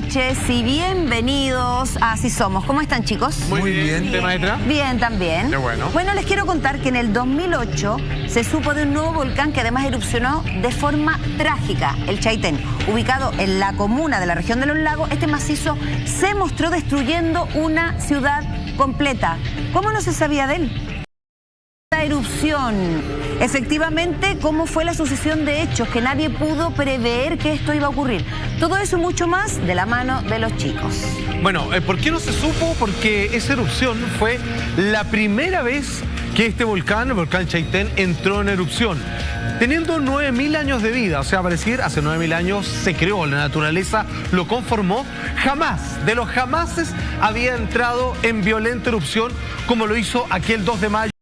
noches y bienvenidos a Así Somos. ¿Cómo están, chicos? Muy bien. ¿Te, maestra? Bien, también. Qué bueno. Bueno, les quiero contar que en el 2008 se supo de un nuevo volcán que además erupcionó de forma trágica, el Chaitén. Ubicado en la comuna de la región de los lagos, este macizo se mostró destruyendo una ciudad completa. ¿Cómo no se sabía de él? La erupción. Efectivamente, ¿cómo fue la sucesión de hechos? Que nadie pudo prever que esto iba a ocurrir. Todo eso y mucho más de la mano de los chicos. Bueno, ¿por qué no se supo? Porque esa erupción fue la primera vez que este volcán, el volcán Chaitén, entró en erupción. Teniendo 9.000 años de vida, o sea, para decir, hace 9.000 años se creó, la naturaleza lo conformó, jamás, de los jamases, había entrado en violenta erupción como lo hizo aquel 2 de mayo.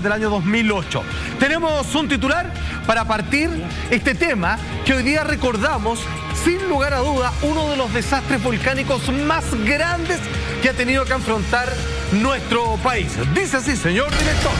Del año 2008. Tenemos un titular para partir este tema que hoy día recordamos, sin lugar a duda, uno de los desastres volcánicos más grandes que ha tenido que afrontar nuestro país. Dice así, señor director.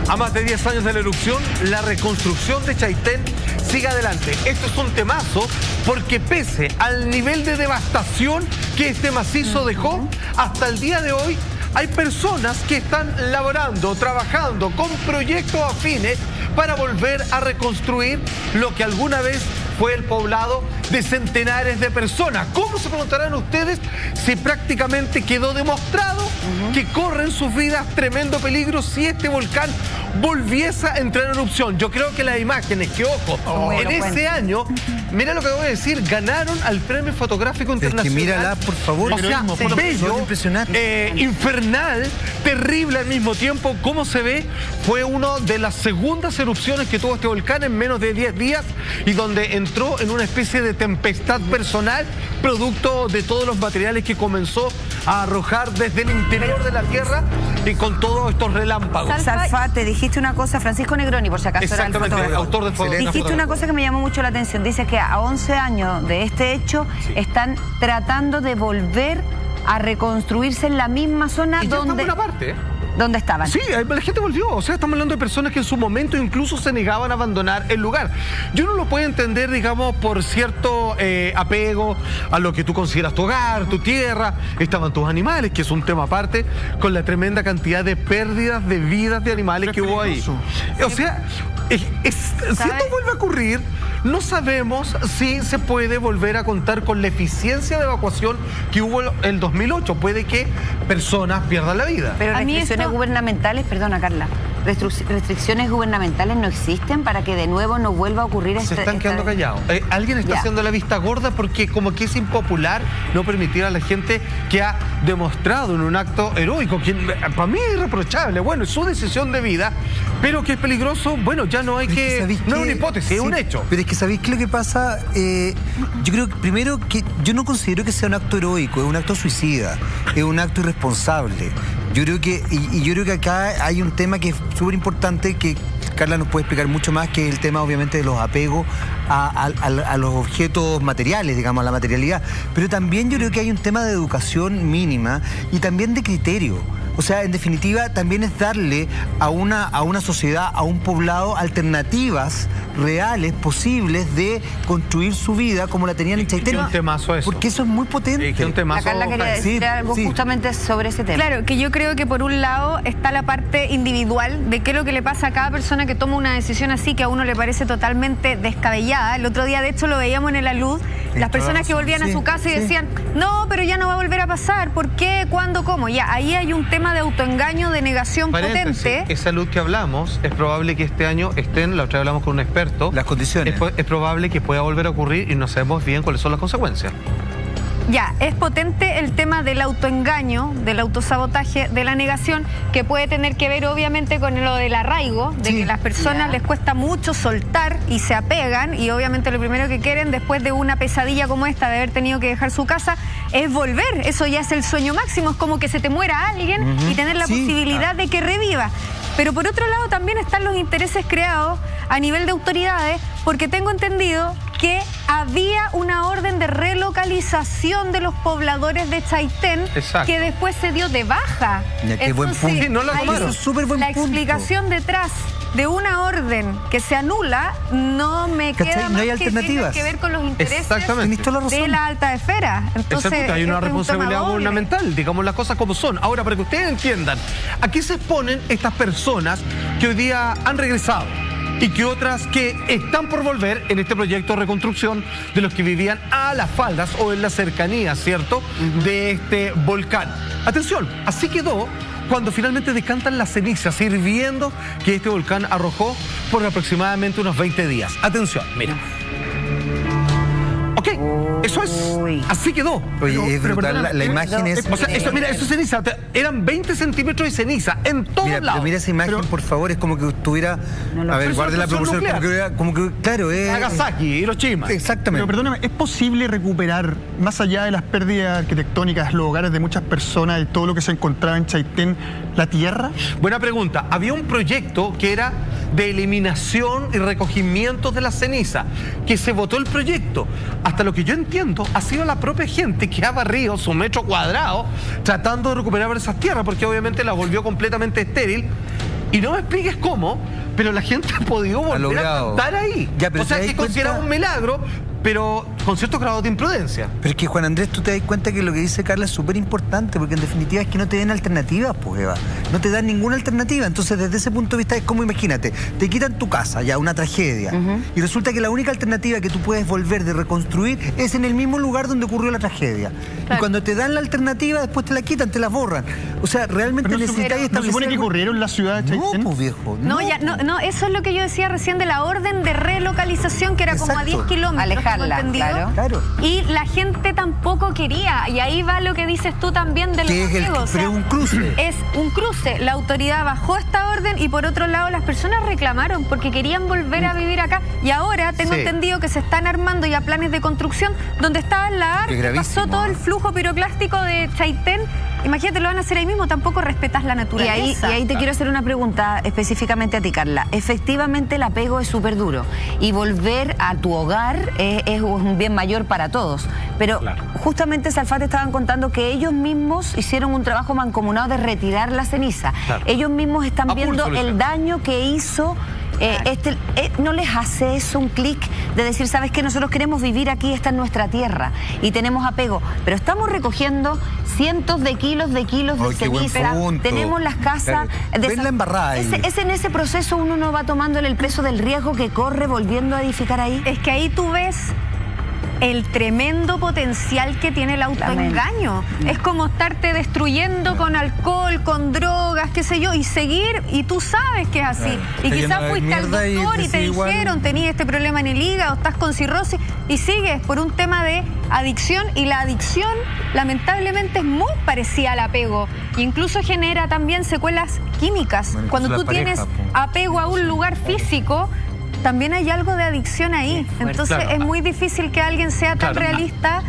A más de 10 años de la erupción, la reconstrucción de Chaitén sigue adelante. Esto es un temazo porque pese al nivel de devastación que este macizo dejó, hasta el día de hoy hay personas que están laborando, trabajando con proyectos afines para volver a reconstruir lo que alguna vez fue el poblado de centenares de personas. ¿Cómo se preguntarán ustedes si prácticamente quedó demostrado que corre en sus vidas tremendo peligro si este volcán volviese a entrar en erupción? Yo creo que las imágenes que, ojo, en ese año, mira lo que voy a decir, ganaron al Premio Fotográfico Internacional. Es que mírala, por favor. O sea, bello, impresionante. infernal, terrible al mismo tiempo. Como se ve, fue una de las segundas erupciones que tuvo este volcán en menos de 10 días y donde entró en una especie de tempestad personal producto de todos los materiales que comenzó a arrojar desde el interior de la tierra y con todos estos relámpagos. Salfate, dijiste una cosa, Francisco Negroni, por si acaso era el fotógrafo. Autor del fotógrafo. Dijiste una cosa que me llamó mucho la atención. Dice que a 11 años de este hecho están tratando de volver a reconstruirse en la misma zona donde estaban. Sí, la gente volvió. O sea, estamos hablando de personas que en su momento incluso se negaban a abandonar el lugar. Yo no lo puedo entender, digamos, por cierto apego a lo que tú consideras tu hogar, tu tierra. Estaban tus animales, que es un tema aparte, con la tremenda cantidad de pérdidas de vidas de animales que hubo ahí. O sea, si esto vuelve a ocurrir, no sabemos si se puede volver a contar con la eficiencia de evacuación que hubo en el 2008. Puede que personas pierdan la vida. Pero restricciones gubernamentales, perdona Carla, restricciones gubernamentales no existen para que de nuevo no vuelva a ocurrir Se están quedando callados. Alguien está haciendo la vista gorda porque como que es impopular no permitir a la gente que ha demostrado en un acto heroico, que para mí es irreprochable, bueno, es su decisión de vida, pero que es peligroso, bueno, ya no hay no es una hipótesis, es un hecho. Pero es que ¿sabéis qué es lo que pasa? Yo creo que primero que yo no considero que sea un acto heroico, es un acto suicida, es un acto irresponsable. Yo creo que, yo creo que acá hay un tema que es súper importante, que Carla nos puede explicar mucho más, que es el tema obviamente de los apegos a los objetos materiales, digamos, a la materialidad. Pero también yo creo que hay un tema de educación mínima y también de criterio. O sea, en definitiva, también es darle a una sociedad, a un poblado, alternativas reales, posibles de construir su vida como la tenían en Chaitén. Es un temazo eso. Porque eso es muy potente. Es un temazo. La Carla quería decir algo justamente sobre ese tema. Claro, que yo creo que por un lado está la parte individual de qué es lo que le pasa a cada persona que toma una decisión así que a uno le parece totalmente descabellada. El otro día, de hecho, lo veíamos en la luz. Las personas que volvían a su casa y decían, no, pero ya no va a volver a pasar. ¿Por qué? ¿Cuándo? ¿Cómo? Ya, ahí hay un tema de autoengaño, de negación potente. Esa luz que hablamos, es probable que este año estén, la otra vez hablamos con un experto. Las condiciones. Es probable que pueda volver a ocurrir y no sabemos bien cuáles son las consecuencias. Ya, es potente el tema del autoengaño, del autosabotaje, de la negación, que puede tener que ver obviamente con lo del arraigo, de que las personas les cuesta mucho soltar y se apegan, y obviamente lo primero que quieren después de una pesadilla como esta, de haber tenido que dejar su casa, es volver. Eso ya es el sueño máximo, es como que se te muera alguien y tener la posibilidad de que reviva. Pero por otro lado también están los intereses creados a nivel de autoridades, porque tengo entendido que había una orden de relocalización de los pobladores de Chaitén que después se dio de baja. Qué buen punto. Sí, no la tomaron. Súper buen punto. La explicación detrás de una orden que se anula, no me ¿Cachai? queda No más hay que alternativas. tenga que ver con los intereses Exactamente. Tenés toda la razón. de la alta esfera. Entonces, Exacto, hay una es un responsabilidad tema doble. gubernamental, digamos las cosas como son. Ahora, para que ustedes entiendan, aquí se exponen estas personas que hoy día han regresado y que otras que están por volver en este proyecto de reconstrucción de los que vivían a las faldas o en las cercanías, ¿cierto?, de este volcán. Atención, así quedó cuando finalmente decantan las cenizas hirviendo que este volcán arrojó por aproximadamente unos 20 días. Atención, mira. Ok, eso es. Uy. Así quedó. Oye, es brutal, la imagen es... O sea, eso, mira, eso es ceniza. Eran 20 centímetros de ceniza en todos Mira, lados. pero mira esa imagen, por favor, es como que estuviera... No, a ver, pero guarde la es una proporción, explosión como que, claro, es... Nagasaki, Hiroshima. Exactamente. Pero perdóname, ¿es posible recuperar, más allá de las pérdidas arquitectónicas, los hogares de muchas personas y todo lo que se encontraba en Chaitén, la tierra? Buena pregunta. Había un proyecto que era de eliminación y recogimiento de la ceniza, que se votó el proyecto. Hasta lo que yo entiendo, ha sido la propia gente que ha barrido su metro cuadrado tratando de recuperar esas tierras, porque obviamente la volvió completamente estéril. Y no me expliques cómo, pero la gente ha podido volver a logrado. estar ahí. Ya, pero o sea, ¿te que das es considerado cuenta? un milagro, pero con ciertos grados de imprudencia. Pero es que, Juan Andrés, tú te das cuenta que lo que dice Carla es súper importante, porque en definitiva es que no te den alternativas, pues, Eva. No te dan ninguna alternativa. Entonces, desde ese punto de vista, es como, imagínate, te quitan tu casa, ya, una tragedia, y resulta que la única alternativa que tú puedes volver de reconstruir es en el mismo lugar donde ocurrió la tragedia. Claro. Y cuando te dan la alternativa, después te la quitan, te la borran. O sea, realmente Pero necesitáis ¿no establecer... supone que algo- corrieron la ciudad de No, Chaitén? pues, viejo. No, eso es lo que yo decía recién de la orden de relocalización, que era como a 10 Exacto. kilómetros. Alejarla, tengo entendido. claro. Claro. Y la gente tampoco quería. Y ahí va lo que dices tú también de los Que es el- apegos. O sea, pero es un cruce. Es un cruce. La autoridad bajó esta orden y por otro lado las personas reclamaron porque querían volver a vivir acá. Y ahora tengo Sí. entendido que se están armando ya planes de construcción donde estaba la Qué ARC, gravísimo, pasó todo ¿eh? el flujo piroclástico de Chaitén. Imagínate, lo van a hacer ahí mismo, tampoco respetas la Y naturaleza. ahí te quiero hacer una pregunta específicamente a ti, Carla. Efectivamente, el apego es súper duro. Y volver a tu hogar es un bien mayor para todos. Pero Claro. justamente Salfate estaban contando que ellos mismos hicieron un trabajo mancomunado de retirar la ceniza. Claro. Ellos mismos están A pulso viendo lo el hicieron. daño que hizo. ¿No les hace eso un clic de decir, sabes que nosotros queremos vivir aquí, esta es nuestra tierra y tenemos apego, pero estamos recogiendo cientos de kilos de Ay, qué buen ceniza, punto. tenemos las casas... Claro. Ven la embarrada ahí. En ese proceso uno no va tomándole el peso del riesgo que corre volviendo a edificar ahí. Es que ahí tú ves el tremendo potencial que tiene el autoengaño. Es como estarte destruyendo con alcohol, con drogas, qué sé yo, y seguir, y tú sabes que es así. Claro. Y Está quizás lleno de fuiste al mierda y doctor y te decís igual. dijeron, tenías este problema en el hígado, estás con cirrosis, y sigues por un tema de adicción, y la adicción lamentablemente es muy parecida al apego. E incluso genera también secuelas químicas. Bueno, Cuando incluso tú la tienes pareja, po. apego a un lugar físico, también hay algo de adicción ahí. Entonces Claro. es muy difícil que alguien sea tan Claro. realista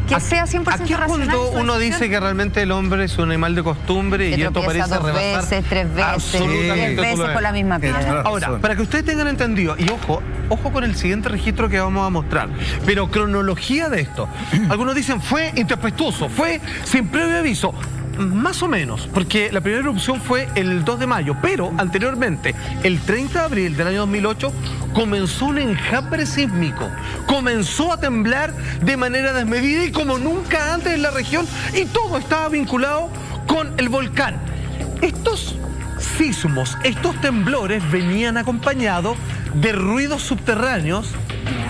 que Aquí- sea 100% Aquí es racional. cuando en su uno decisión. dice que realmente el hombre es un animal de costumbre y Que esto tropieza parece dos rebasar veces, tres veces, absolutamente 10 todo lo veces demás. por la misma piedra. Ahora, para que ustedes tengan entendido, y ojo con el siguiente registro que vamos a mostrar, pero cronología de esto. Algunos dicen fue intempestuoso, fue sin previo aviso. Más o menos, porque la primera erupción fue el 2 de mayo, pero anteriormente, el 30 de abril del año 2008, comenzó un enjambre sísmico. Comenzó a temblar de manera desmedida y como nunca antes en la región, y todo estaba vinculado con el volcán. Estos sismos, estos temblores venían acompañados de ruidos subterráneos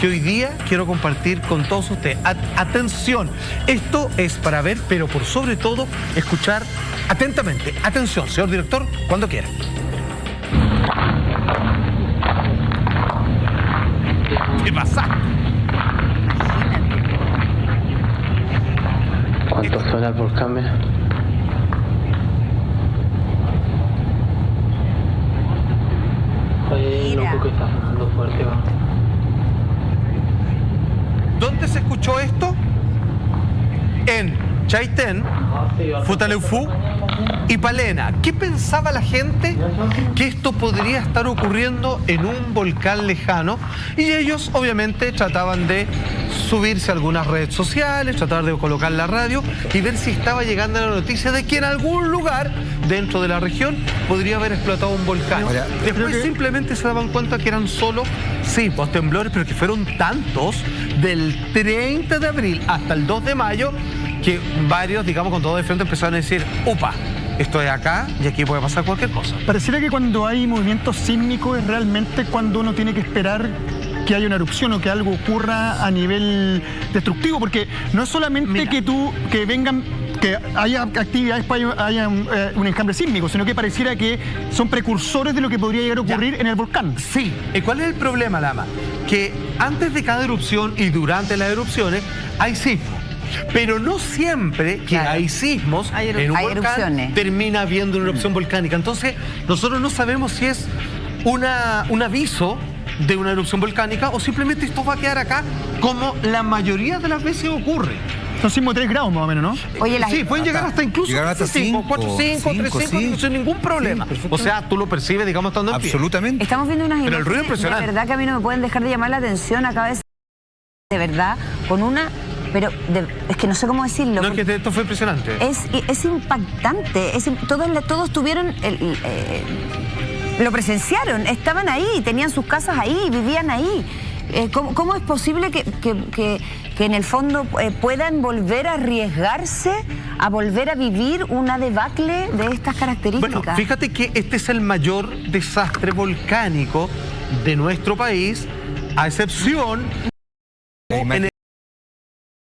que hoy día quiero compartir con todos ustedes. Atención, esto es para ver, pero por sobre todo, escuchar atentamente. Atención, señor director, cuando quiera. ¿Qué pasa? ¿Cuánto suena el volcán? Mira? Oye, Mira. loco, que está sonando fuerte, va. ¿Dónde se escuchó esto? En Chaitén, Ah, sí, va. Futaleufú y Palena. ¿Qué pensaba la gente que esto podría estar ocurriendo en un volcán lejano? Y ellos obviamente trataban de subirse a algunas redes sociales, tratar de colocar la radio y ver si estaba llegando la noticia de que en algún lugar dentro de la región podría haber explotado un volcán. Ahora, Después simplemente se daban cuenta que eran solo, sí, temblores, pero que fueron tantos del 30 de abril hasta el 2 de mayo que varios, digamos, con todo de frente empezaron a decir, upa, esto es acá y aquí puede pasar cualquier cosa. Pareciera que cuando hay movimientos sísmicos es realmente cuando uno tiene que esperar que haya una erupción o que algo ocurra a nivel destructivo, porque no es solamente que haya actividades para haya un enjambre sísmico, sino que pareciera que son precursores de lo que podría llegar a ocurrir en el volcán. Sí, ¿cuál es el problema, Lama? Que antes de cada erupción y durante las erupciones hay sismos. Pero no siempre que hay sismos en un volcán erupciones. termina habiendo una erupción volcánica. Entonces, nosotros no sabemos si es un aviso de una erupción volcánica o simplemente esto va a quedar acá como la mayoría de las veces ocurre. Son sismos de 3 grados más o menos, ¿no? Oye, Sí, pueden llegar hasta incluso llegar hasta 5, 4, 5, 3, 5, sin ningún problema. Sí, o sea, tú lo percibes, digamos, estando en pie. Absolutamente. Estamos viendo unas Pero el ruido imágenes, impresionante. de verdad que a mí no me pueden dejar de llamar la atención. Acaba de verdad, con una... Pero es que no sé cómo decirlo. No, es que esto fue impresionante. Es impactante. Todos tuvieron... lo presenciaron, estaban ahí, tenían sus casas ahí, vivían ahí. ¿Cómo es posible que en el fondo puedan volver a arriesgarse a volver a vivir una debacle de estas características? Bueno, fíjate que este es el mayor desastre volcánico de nuestro país, a excepción en el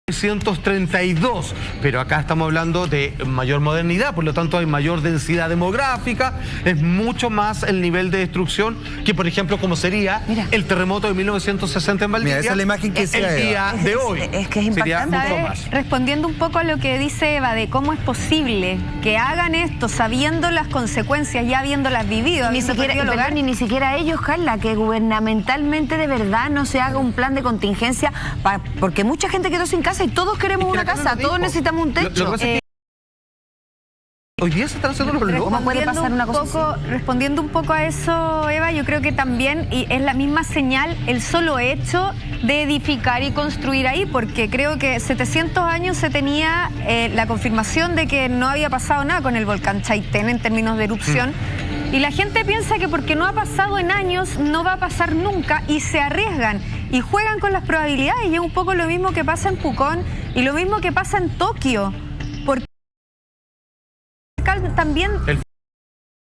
1932, pero acá estamos hablando de mayor modernidad, por lo tanto hay mayor densidad demográfica, es mucho más el nivel de destrucción que, por ejemplo, como sería el terremoto de 1960 en Valdivia. Mira, esa es la imagen que el día de hoy. Es que es Sería impactante. mucho más. Respondiendo un poco a lo que dice Eva de cómo es posible que hagan esto sabiendo las consecuencias, ya habiéndolas vivido, Ni siquiera, ni siquiera ellos, Carla, que gubernamentalmente de verdad no se haga un plan de contingencia, porque mucha gente quedó sin casa y todos queremos una casa, todos necesitamos un techo. Lo que pasa es que hoy día se están haciendo los locos. ¿Cómo puede pasar una cosa así? Respondiendo un poco a eso, Eva, yo creo que también y es la misma señal el solo hecho de edificar y construir ahí, porque creo que 700 años se tenía la confirmación de que no había pasado nada con el volcán Chaitén en términos de erupción. Y la gente piensa que porque no ha pasado en años, no va a pasar nunca y se arriesgan y juegan con las probabilidades. Y es un poco lo mismo que pasa en Pucón y lo mismo que pasa en Tokio. Porque también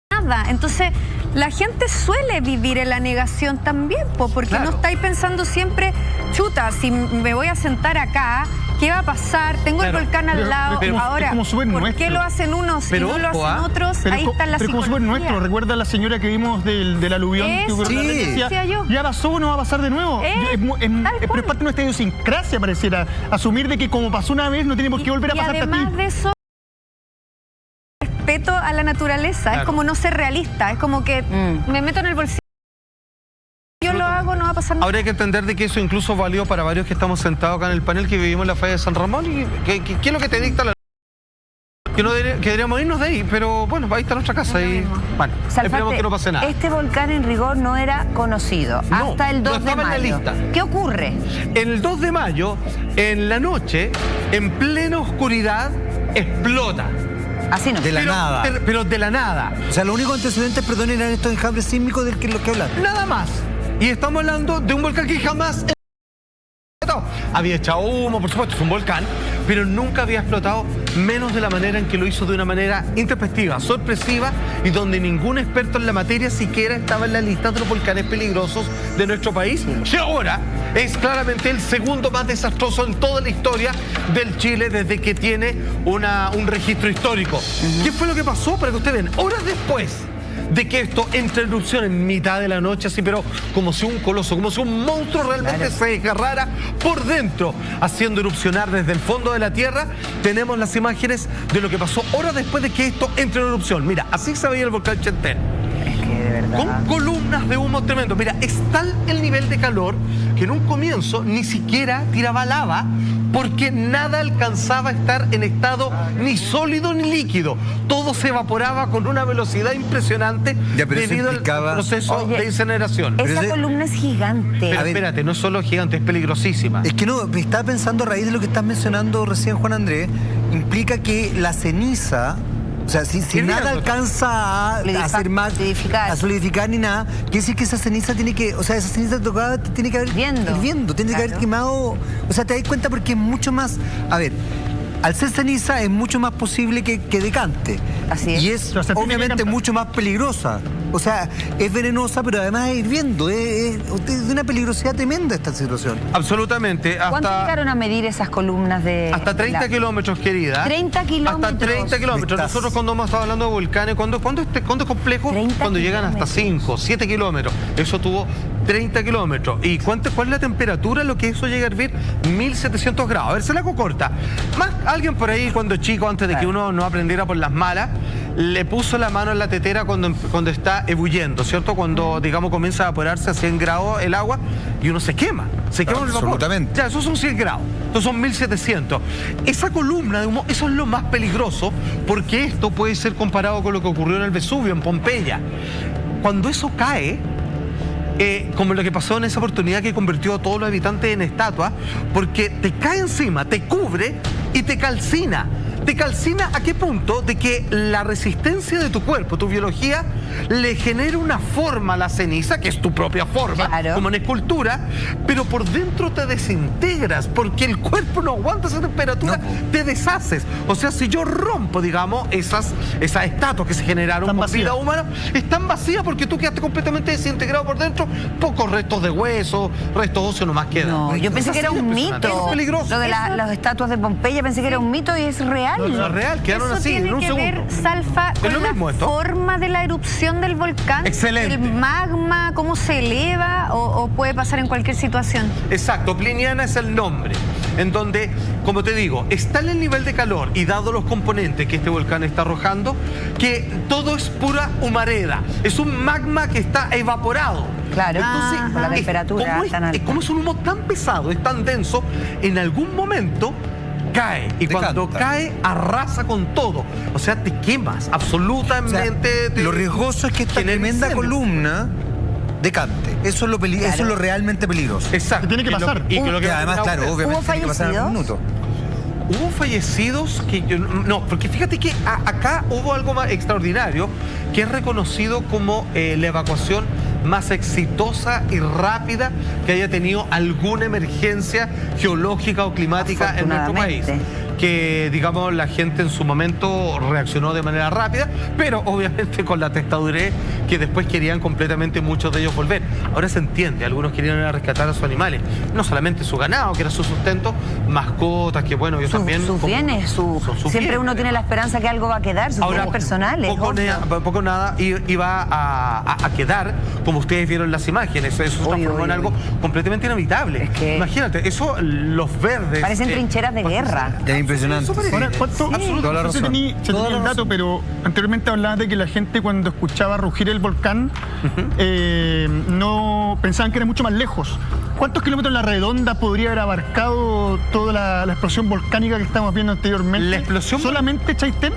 nada. Entonces, la gente suele vivir en la negación también, porque no estáis pensando siempre, chuta, si me voy a sentar acá, ¿qué va a pasar? Tengo el volcán al lado. Ahora, ¿por qué lo hacen unos y no lo hacen otros? Ahí está la psicología. Pero como súper nuestro, ¿recuerda la señora que vimos del aluvión? Decía yo. ¿Ya pasó o no va a pasar de nuevo? Pero es parte de nuestra idiosincrasia, pareciera. Asumir de que como pasó una vez no tiene por qué volver a pasar a ti. Y además de eso, respeto a la naturaleza. Claro. Es como no ser realista. Es como que me meto en el bolsillo. Yo lo hago, no va a pasar nada. Ahora hay que entender de que eso incluso valió para varios que estamos sentados acá en el panel que vivimos en la falla de San Ramón y ¿qué es lo que te dicta la que deberíamos irnos de ahí? Pero bueno, ahí está nuestra casa y bueno, esperemos que no pase nada. Este volcán en rigor no era conocido hasta el 2 de mayo. En la lista. ¿Qué ocurre? El 2 de mayo, en la noche, en plena oscuridad, explota. Así no. De la nada. Pero de la nada. O sea, los únicos antecedentes, perdón, eran estos enjambres sísmicos del que los que hablan. Nada más. Y estamos hablando de un volcán que jamás había echado humo, por supuesto, es un volcán, pero nunca había explotado, menos de la manera en que lo hizo, de una manera intempestiva, sorpresiva, y donde ningún experto en la materia siquiera estaba en la lista de los volcanes peligrosos de nuestro país, y ahora es claramente el segundo más desastroso en toda la historia del Chile desde que tiene un registro histórico. ¿Qué fue lo que pasó? Para que ustedes vean, horas después de que esto entre en erupción en mitad de la noche, así, pero como si un coloso, como si un monstruo realmente se desgarrara por dentro, haciendo erupcionar desde el fondo de la tierra. Tenemos las imágenes de lo que pasó horas después de que esto entre en erupción. Mira, así se veía el volcán Chaitén. Es que de verdad. Con columnas de humo tremendo. Mira, es tal el nivel de calor que en un comienzo ni siquiera tiraba lava porque nada alcanzaba a estar en estado ni sólido ni líquido. Todo se evaporaba con una velocidad impresionante debido al proceso de incineración. Esa columna es gigante. Pero espérate, no es solo gigante, es peligrosísima. Es que no, estaba pensando a raíz de lo que estás mencionando recién, Juan Andrés, implica que la ceniza, o sea, si nada alcanza a hacer más, a solidificar ni nada, quiere decir que esa ceniza tiene que, o sea, esa ceniza tocada tiene que haber hirviendo, tiene que haber quemado, o sea, te das cuenta porque es mucho más, a ver, al ser ceniza es mucho más posible que decante. Así es. Y es obviamente mucho más peligrosa. O sea, es venenosa, pero además es hirviendo. Es de una peligrosidad tremenda esta situación. Absolutamente. ¿Cuánto llegaron a medir esas columnas de...? Hasta 30 kilómetros, querida. 30 kilómetros. Hasta 30 kilómetros. Nosotros cuando hemos estado hablando de volcanes, ¿cuándo es complejo? Cuando llegan hasta 5, 7 kilómetros. Eso tuvo 30 kilómetros. ¿Y cuál es la temperatura? Lo que eso llega a hervir, 1700 grados. A ver, se la hago corta. Más alguien por ahí cuando chico, antes de que uno no aprendiera por las malas, le puso la mano en la tetera cuando está ebulliendo, ¿cierto? Cuando, digamos, comienza a evaporarse a 100 grados el agua y uno se quema. Se quema el vapor. Absolutamente. Ya, esos son 100 grados. Entonces son 1700. Esa columna de humo, eso es lo más peligroso, porque esto puede ser comparado con lo que ocurrió en el Vesubio, en Pompeya. Cuando eso cae, como lo que pasó en esa oportunidad que convirtió a todos los habitantes en estatuas, porque te cae encima, te cubre y te calcina. ¿Te calcina a qué punto? De que la resistencia de tu cuerpo, tu biología, le genera una forma a la ceniza, que es tu propia forma, como en escultura, pero por dentro te desintegras, porque el cuerpo no aguanta esa temperatura, te deshaces. O sea, si yo rompo, digamos, esas estatuas que se generaron con vida humana, están vacías porque tú quedaste completamente desintegrado por dentro, pocos restos de hueso, restos óseos nomás quedan. No, yo pensé que era un mito. Es peligroso. Lo de las estatuas de Pompeya, pensé que era un mito y es real. No, es real, quedaron así en un segundo. ¿Eso tiene que ver, Salfa, con la forma de la erupción del volcán? Excelente. ¿El magma, cómo se eleva o puede pasar en cualquier situación? Exacto, pliniana es el nombre, en donde, como te digo, está en el nivel de calor y dado los componentes que este volcán está arrojando, que todo es pura humareda, es un magma que está evaporado. Claro, entonces, la temperatura tan alta. Como es un humo tan pesado, es tan denso, en algún momento cae, y cuando cae arrasa con todo, o sea, te quemas absolutamente. O sea, lo riesgoso es que esta tremenda columna decante, eso es lo realmente peligroso. Exacto. Tiene que pasar. Y que además, claro, obviamente tiene que pasar en un minuto. Hubo fallecidos que no, porque fíjate que acá hubo algo más extraordinario, que es reconocido como la evacuación más exitosa y rápida que haya tenido alguna emergencia geológica o climática en nuestro país. Que, digamos, la gente en su momento reaccionó de manera rápida, pero obviamente con la testadurez que después querían completamente muchos de ellos volver. Ahora se entiende, algunos querían ir a rescatar a sus animales, no solamente su ganado, que era su sustento, mascotas, que bueno, ellos también... Sus bienes, siempre uno tiene la esperanza que algo va a quedar, sus bienes personales. Poco nada iba a quedar, como ustedes vieron en las imágenes, eso se transformó en algo completamente inhabitable. Es que, imagínate, eso, los verdes... Parecen trincheras de guerra. Impresionante. Ahora, ¿cuánto? Toda la razón. Se tenía el dato, pero anteriormente hablabas de que la gente cuando escuchaba rugir el volcán no pensaban que era mucho más lejos. ¿Cuántos kilómetros en la redonda podría haber abarcado toda la explosión volcánica que estamos viendo anteriormente? ¿La explosión? ¿Solamente Chaitén?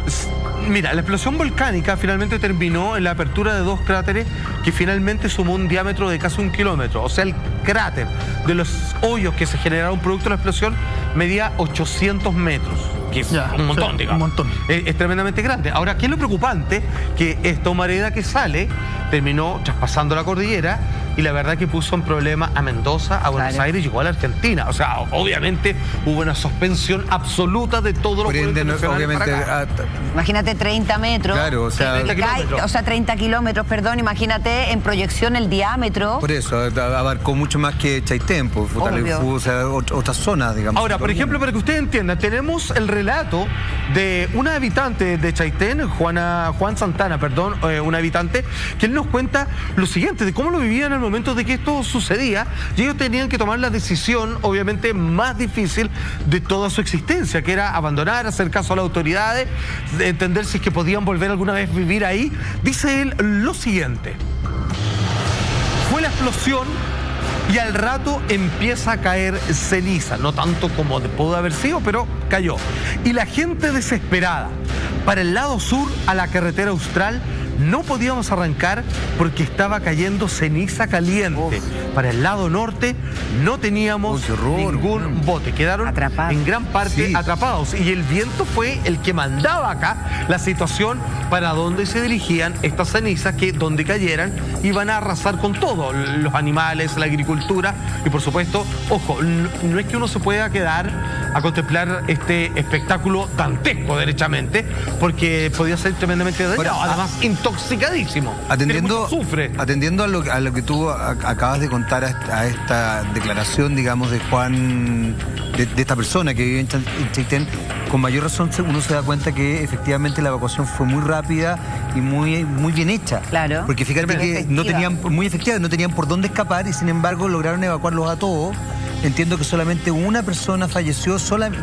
Mira, la explosión volcánica finalmente terminó en la apertura de 2 cráteres que finalmente sumó un diámetro de casi 1 kilómetro. O sea, el cráter de los hoyos que se generaron producto de la explosión medía 800 metros, que es un montón, digamos. Un montón. Es tremendamente grande. Ahora, ¿qué es lo preocupante? Que esta humareda que sale terminó traspasando la cordillera y la verdad que puso en problema a Mendoza, a Buenos Aires y llegó a la Argentina. O sea, obviamente hubo una suspensión absoluta de todo lo que obviamente, imagínate 30 metros. Claro, o sea, 30 kilómetros, perdón, imagínate en proyección el diámetro. Por eso, abarcó mucho más que Chaitén, o sea, otras zonas, digamos. Ahora, por ejemplo, para que ustedes entiendan, tenemos el relato de una habitante de Chaitén, Juan Santana, perdón, un habitante, que él nos cuenta lo siguiente, de cómo lo vivían en el momento de que esto sucedía, y ellos tenían que tomar la decisión, obviamente, más difícil de toda su existencia, que era abandonar, hacer caso a las autoridades, entender si es que podían volver alguna vez a vivir ahí. Dice él lo siguiente: fue la explosión y al rato empieza a caer ceniza, no tanto como pudo haber sido, pero cayó. Y la gente desesperada. Para el lado sur, a la carretera austral, no podíamos arrancar porque estaba cayendo ceniza caliente. Para el lado norte no teníamos ningún bote. Quedaron atrapados. En gran parte atrapados. Y el viento fue el que mandaba acá la situación para dónde se dirigían estas cenizas que donde cayeran iban a arrasar con todo. Los animales, la agricultura y por supuesto, ojo, no es que uno se pueda quedar a contemplar este espectáculo dantesco derechamente porque podía ser tremendamente dañado. Además, intoxicadísimo. Atendiendo a lo que tú acabas de contar, a esta declaración, digamos, de Juan, de esta persona que vive en Chaitén, con mayor razón uno se da cuenta que efectivamente la evacuación fue muy rápida y muy bien hecha. Claro. Porque fíjate que no tenían por dónde escapar y sin embargo lograron evacuarlos a todos. Entiendo que solamente una persona falleció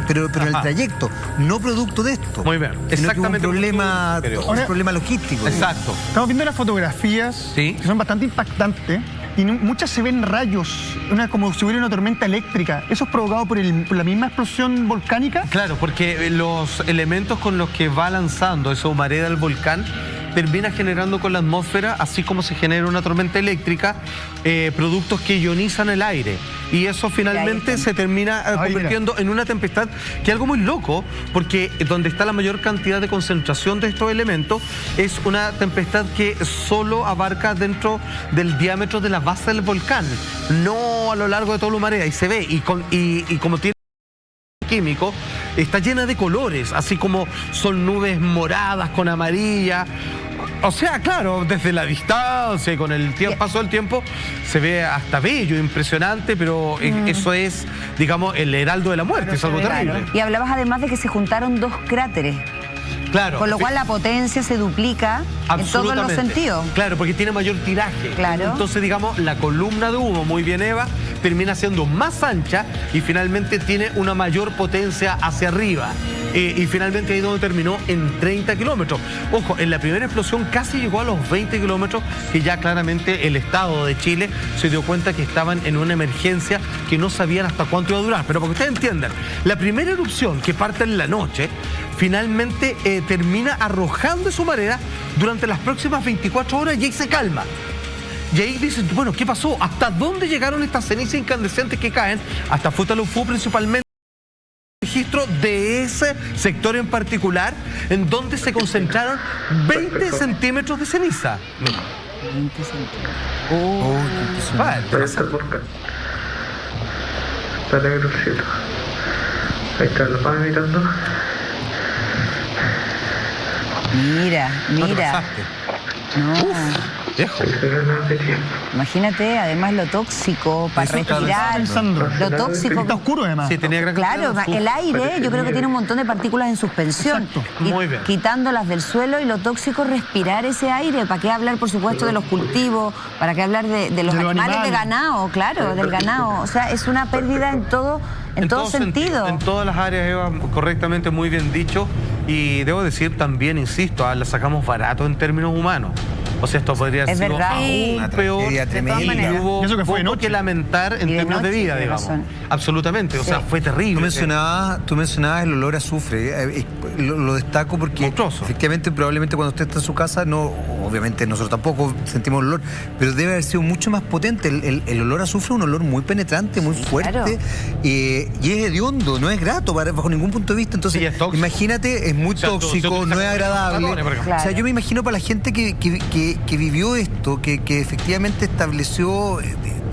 pero en el trayecto, no producto de esto. Muy bien. Exactamente. Un problema logístico. Exacto. Estamos viendo las fotografías que son bastante impactantes y muchas se ven rayos, como si hubiera una tormenta eléctrica. ¿Eso es provocado por la misma explosión volcánica? Claro, porque los elementos con los que va lanzando esa humareda del volcán termina generando con la atmósfera, así como se genera una tormenta eléctrica, productos que ionizan el aire. Y eso finalmente se termina convirtiendo en una tempestad, que es algo muy loco, porque donde está la mayor cantidad de concentración de estos elementos, es una tempestad que solo abarca dentro del diámetro de la base del volcán, no a lo largo de toda la humareda, y se ve, y como tiene químico, está llena de colores, así como son nubes moradas con amarilla. O sea, claro, desde la distancia y con el paso del tiempo se ve hasta bello, impresionante, pero eso es, digamos, el heraldo de la muerte, es algo terrible. Y hablabas además de que se juntaron dos cráteres. Claro. Con lo cual la potencia se duplica en todos los sentidos. Claro, porque tiene mayor tiraje. Claro. Entonces, digamos, la columna de humo, muy bien Eva, termina siendo más ancha y finalmente tiene una mayor potencia hacia arriba. Y finalmente ahí donde terminó en 30 kilómetros. Ojo, en la primera explosión casi llegó a los 20 kilómetros, que ya claramente el Estado de Chile se dio cuenta que estaban en una emergencia que no sabían hasta cuánto iba a durar. Pero para que ustedes entiendan, la primera erupción que parte en la noche, finalmente termina arrojando su humareda durante las próximas 24 horas y ahí se calma. Y ahí dicen, bueno, ¿qué pasó? ¿Hasta dónde llegaron estas cenizas incandescentes que caen? Hasta Futaleufú principalmente. Registro de ese sector en particular, en donde se concentraron 20 centímetros de ceniza. 20 centímetros. Ahí está el volcán. Está negrosito. Ahí están los más mirando. Mira. No. Viejo. Imagínate, además lo tóxico para respirar, lo tóxico. Está oscuro además. Sí, tenía gran Claro, cantidad de el aire yo creo que tiene un montón de partículas en suspensión. Exacto. Muy bien. Quitándolas del suelo y lo tóxico respirar ese aire. ¿Para qué hablar, por supuesto, de los cultivos? ¿Para qué hablar de los animales de ganado? Claro, del ganado. O sea, es una pérdida en todo sentido. En todas las áreas, Eva, correctamente, muy bien dicho. Y debo decir también, insisto, la sacamos barato en términos humanos. O sea, esto podría ser aún peor. Y hubo poco que lamentar en términos de vida, digamos. Absolutamente, o sea, fue terrible. Tú mencionabas el olor a azufre. Lo destaco porque monstruoso. Efectivamente, probablemente cuando usted está en su casa, obviamente nosotros tampoco sentimos el olor, pero debe haber sido mucho más potente. El olor a azufre es un olor muy penetrante, muy fuerte, claro. Y es hediondo, no es grato bajo ningún punto de vista. Entonces, imagínate, es muy tóxico, no es agradable. Claro. O sea, yo me imagino para la gente que vivió esto, que efectivamente estableció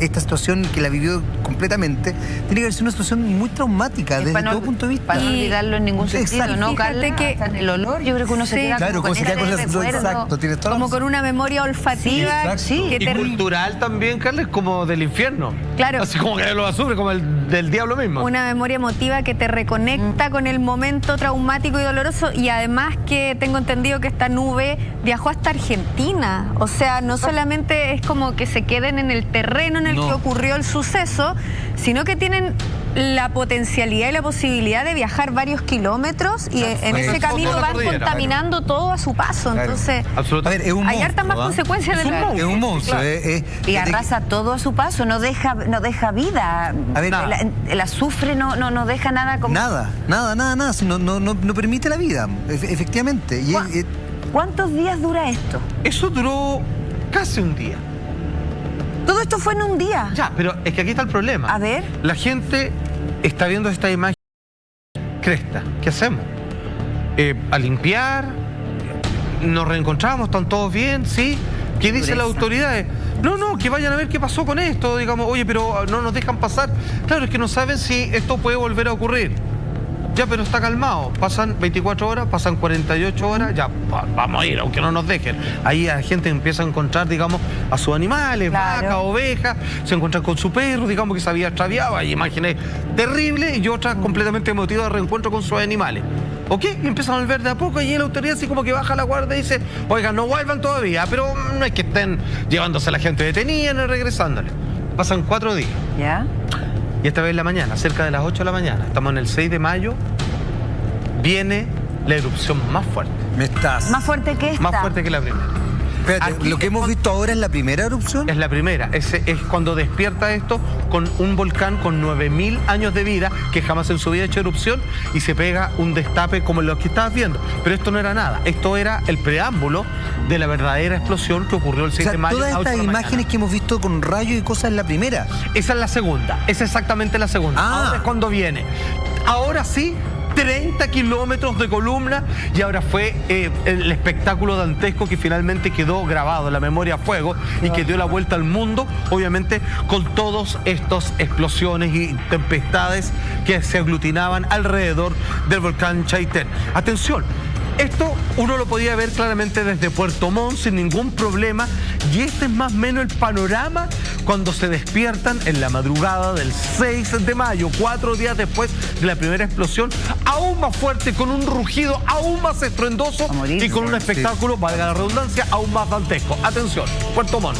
esta situación, que la vivió completamente, tiene que haber sido una situación muy traumática desde todo punto de vista. Para no olvidarlo en ningún sentido, ¿no? Fíjate que hasta en el olor, yo creo que uno se queda claro, con se queda con exacto, tienes toda como con una memoria olfativa. Y cultural también, Carles, como del infierno. Claro. Así como que lo azufre, como el del diablo mismo. Una memoria emotiva que te reconecta con el momento traumático y doloroso, y además que tengo entendido que esta nube viajó hasta Argentina. O sea, no solamente es como que se queden en el terreno en el que ocurrió el suceso, sino que tienen la potencialidad y la posibilidad de viajar varios kilómetros y en ese camino van contaminando todo a su paso. Entonces, a ver, es un hay hartas más consecuencias de la... Es un monstruo. Y arrasa todo a su paso, no deja vida. A ver, el azufre no deja nada como... Nada. No permite la vida, efectivamente. ¿Cuántos días dura esto? Eso duró casi un día. Todo esto fue en un día. Ya, pero es que aquí está el problema. A ver. La gente está viendo esta imagen. Cresta, ¿qué hacemos? A limpiar, nos reencontramos, están todos bien, ¿sí? ¿Qué dicen las autoridades? No, que vayan a ver qué pasó con esto, digamos, oye, pero no nos dejan pasar. Claro, es que no saben si esto puede volver a ocurrir. Ya, pero está calmado. Pasan 24 horas, pasan 48 horas, ya vamos a ir, aunque no nos dejen. Ahí la gente empieza a encontrar, digamos, a sus animales, vacas, ovejas, se encuentran con su perro, digamos, que se había extraviado. Hay imágenes terribles y otras completamente emotivas de reencuentro con sus animales. ¿Ok? Y empiezan a volver de a poco y la autoridad así como que baja la guardia y dice, oigan, no vuelvan todavía, pero no es que estén llevándose a la gente detenida ni regresándole. Pasan 4 días. ¿Ya? Y esta vez en la mañana, cerca de las 8 de la mañana, estamos en el 6 de mayo, viene la erupción más fuerte. ¿Más fuerte que esta? Más fuerte que la primera. Espérate, Aquí ¿lo que hemos visto ahora es la primera erupción? Es la primera. Es cuando despierta esto con un volcán con 9000 años de vida, que jamás en su vida ha hecho erupción, y se pega un destape como lo que estabas viendo. Pero esto no era nada. Esto era el preámbulo de la verdadera explosión que ocurrió el 6 de mayo. Todas estas imágenes que hemos visto con rayos y cosas es la primera. Esa es la segunda. Es exactamente la segunda. Ahora es cuando viene. Ahora sí, 30 kilómetros de columna, y ahora fue el espectáculo dantesco que finalmente quedó grabado en la memoria a fuego y que dio la vuelta al mundo, obviamente con todas estas explosiones y tempestades que se aglutinaban alrededor del volcán Chaitén. Atención, esto uno lo podía ver claramente desde Puerto Montt sin ningún problema, y este es más o menos el panorama cuando se despiertan en la madrugada del 6 de mayo, 4 días después de la primera explosión, aún más fuerte, con un rugido aún más estruendoso y con un espectáculo, valga la redundancia, aún más dantesco. Atención, Puerto Montt.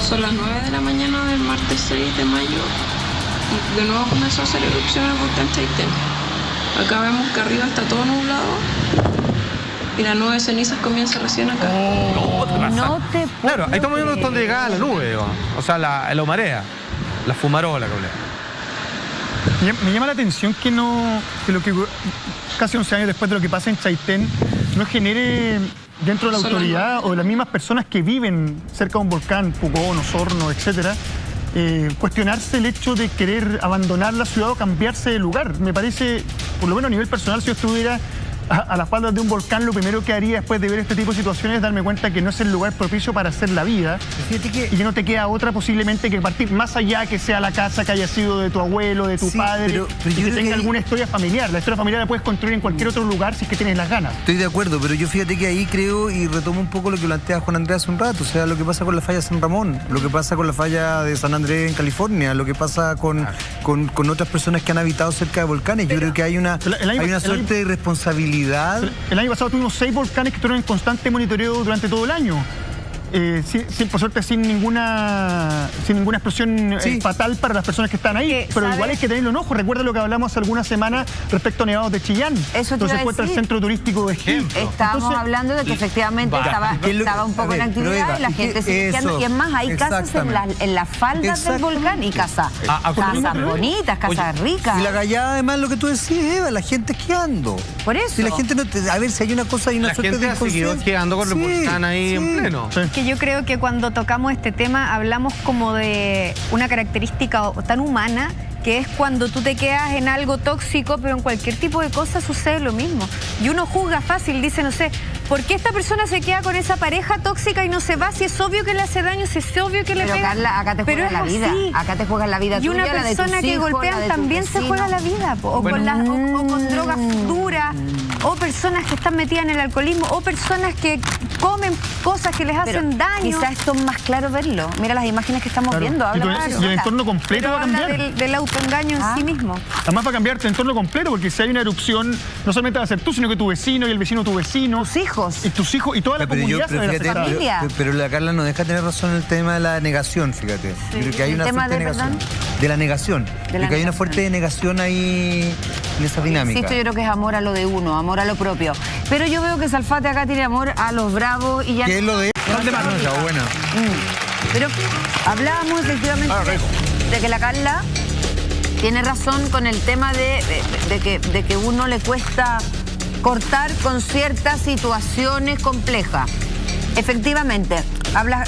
Son las 9 de la mañana del martes 6 de mayo y de nuevo comenzó a hacer erupción el volcán Chaitén. Acá vemos que arriba está todo nublado y la nube de cenizas comienza recién acá. No te puedo. Claro, ahí estamos viendo dónde llegaba la nube, digamos. O sea, la marea, la fumarola, que Me llama la atención que lo que casi 11 años después de lo que pasa en Chaitén no genere dentro de la autoridad o de las mismas personas que viven cerca de un volcán, Pucón, Osorno, etcétera, cuestionarse el hecho de querer abandonar la ciudad o cambiarse de lugar. Me parece, por lo menos a nivel personal, si yo estuviera a las faldas de un volcán, lo primero que haría después de ver este tipo de situaciones es darme cuenta que no es el lugar propicio para hacer la vida y que no te queda otra posiblemente que partir más allá que sea la casa que haya sido de tu abuelo, de tu padre, pero y yo que creo tenga que alguna historia familiar. La historia familiar la puedes construir en cualquier otro lugar si es que tienes las ganas. Estoy de acuerdo, pero yo fíjate que ahí creo, y retomo un poco lo que plantea Juan Andrés hace un rato, o sea, lo que pasa con la falla San Ramón, lo que pasa con la falla de San Andrés en California, lo que pasa con otras personas que han habitado cerca de volcanes. Yo creo que hay una suerte de irresponsabilidad. El año pasado tuvimos 6 volcanes que estuvieron en constante monitoreo durante todo el año. Por suerte sin ninguna explosión fatal para las personas que están ahí, pero igual hay que tenerlo en ojo. Recuerda lo que hablamos hace algunas semanas respecto a Nevados de Chillán. Eso donde se encuentra el centro turístico de esquí. Estábamos hablando de que efectivamente estaba un poco en actividad y la gente sigue esquiando. Y es más, hay casas en las faldas del volcán y casas bonitas, casas ricas. Y la gallada, además, lo que tú decís, Eva, la gente esquiando. Por eso. Si la gente a ver, si hay una cosa y una suerte de inconsciencia. La gente ha seguido esquiando con el volcán ahí en pleno. Que yo creo que cuando tocamos este tema hablamos como de una característica tan humana, que es cuando tú te quedas en algo tóxico, pero en cualquier tipo de cosa sucede lo mismo. Y uno juzga fácil, dice, no sé, ¿por qué esta persona se queda con esa pareja tóxica y no se va? Si es obvio que le hace daño, si es obvio que le pega. Carla, acá te juegas la vida. Acá te juegas la vida tuya, y una persona que golpean también se juega la vida. O con drogas duras, o personas que están metidas en el alcoholismo, o personas que comen cosas que les hacen daño. Quizás esto es más claro verlo. Mira las imágenes que estamos viendo. Habla Y el entorno completo Pero va a habla cambiar. del autoengaño en sí mismo. Además va a cambiar tu entorno completo, porque si hay una erupción, no solamente va a ser tú, sino que tu vecino y el vecino de tu vecino. Tus hijos. Y tus hijos y toda la comunidad se va a ver afectada. familia. Pero la Carla no deja tener razón en el tema de la negación, fíjate. Yo creo que hay ¿El una tema fuerte de, negación. perdón? De la negación. Creo que hay una fuerte negación ahí en esa dinámica. Insisto, yo creo que es amor a lo de uno, amor a lo propio. Pero yo veo que Salfate acá tiene amor a los bravos y ya... ¿Qué es lo de buena. Pero hablábamos efectivamente de que la Carla tiene razón con el tema de que uno le cuesta cortar con ciertas situaciones complejas. Efectivamente,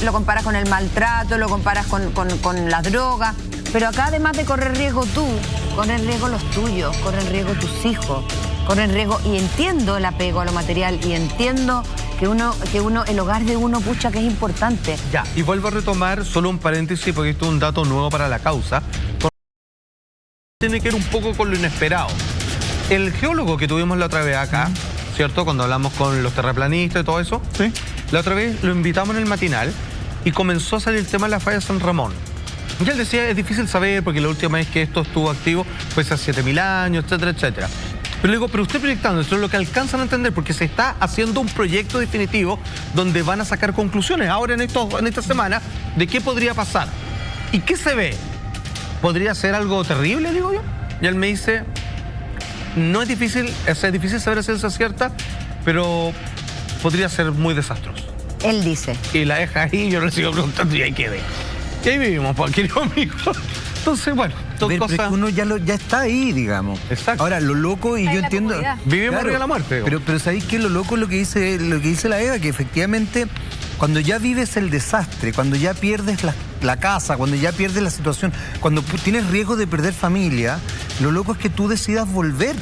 lo comparas con el maltrato, lo comparas con las drogas, pero acá además de correr riesgo tú, corren riesgo los tuyos, corren riesgo tus hijos, corren riesgo, y entiendo el apego a lo material, y entiendo que el hogar de uno, pucha, que es importante. Ya, y vuelvo a retomar solo un paréntesis, porque esto es un dato nuevo para la causa. Tiene que ver un poco con lo inesperado. El geólogo que tuvimos la otra vez acá, ¿cierto? Cuando hablamos con los terraplanistas y todo eso. Sí. La otra vez lo invitamos en el matinal y comenzó a salir el tema de la falla de San Ramón. Y él decía, es difícil saber porque la última vez que esto estuvo activo fue hace 7.000 años, etcétera, etcétera. Pero le digo, pero usted proyectando, esto es lo que alcanzan a entender, porque se está haciendo un proyecto definitivo donde van a sacar conclusiones ahora en esta semana de qué podría pasar. ¿Y qué se ve? ¿Podría ser algo terrible, digo yo? Y él me dice, no es difícil, es difícil saber si es cierta, pero podría ser muy desastroso. Él dice. Y la deja ahí y yo le sigo preguntando y ahí quedé. Y ahí vivimos, querido amigo. Entonces, bueno, son Pero cosas... es que uno ya está ahí, digamos. Exacto. Ahora, lo loco, y Está yo en la entiendo... comodidad. Vivimos arriba de la muerte. Pero ¿sabéis qué? Lo loco es lo que dice la Eva, que efectivamente cuando ya vives el desastre, cuando ya pierdes la casa, cuando ya pierdes la situación, cuando tienes riesgo de perder familia, lo loco es que tú decidas volver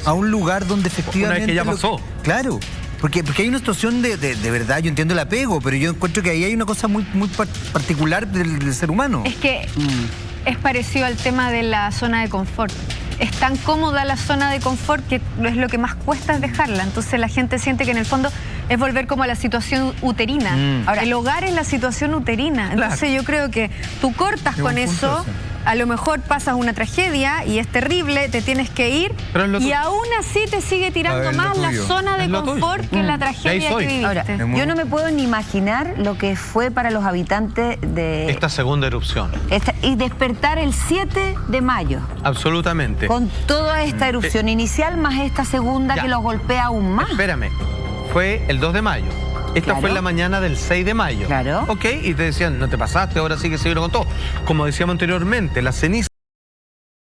a un lugar donde efectivamente... Una vez que ya pasó. Claro. Porque hay una situación de verdad, yo entiendo el apego, pero yo encuentro que ahí hay una cosa muy particular del ser humano. Es que es parecido al tema de la zona de confort. Es tan cómoda la zona de confort que es lo que más cuesta es dejarla. Entonces la gente siente que en el fondo es volver como a la situación uterina. Ahora, el hogar es la situación uterina. Entonces yo creo que tú cortas con eso. A lo mejor pasas una tragedia y es terrible, te tienes que ir y aún así te sigue tirando más la zona de confort que la tragedia que viviste. Ahora, yo no me puedo ni imaginar lo que fue para los habitantes de... Esta segunda erupción. y despertar el 7 de mayo. Absolutamente. Con toda esta erupción inicial más esta segunda que los golpea aún más. Espérame, fue el 2 de mayo. Esta fue en la mañana del 6 de mayo. Claro. Ok, y te decían, no te pasaste, ahora sí que se vino con todo. Como decíamos anteriormente, la ceniza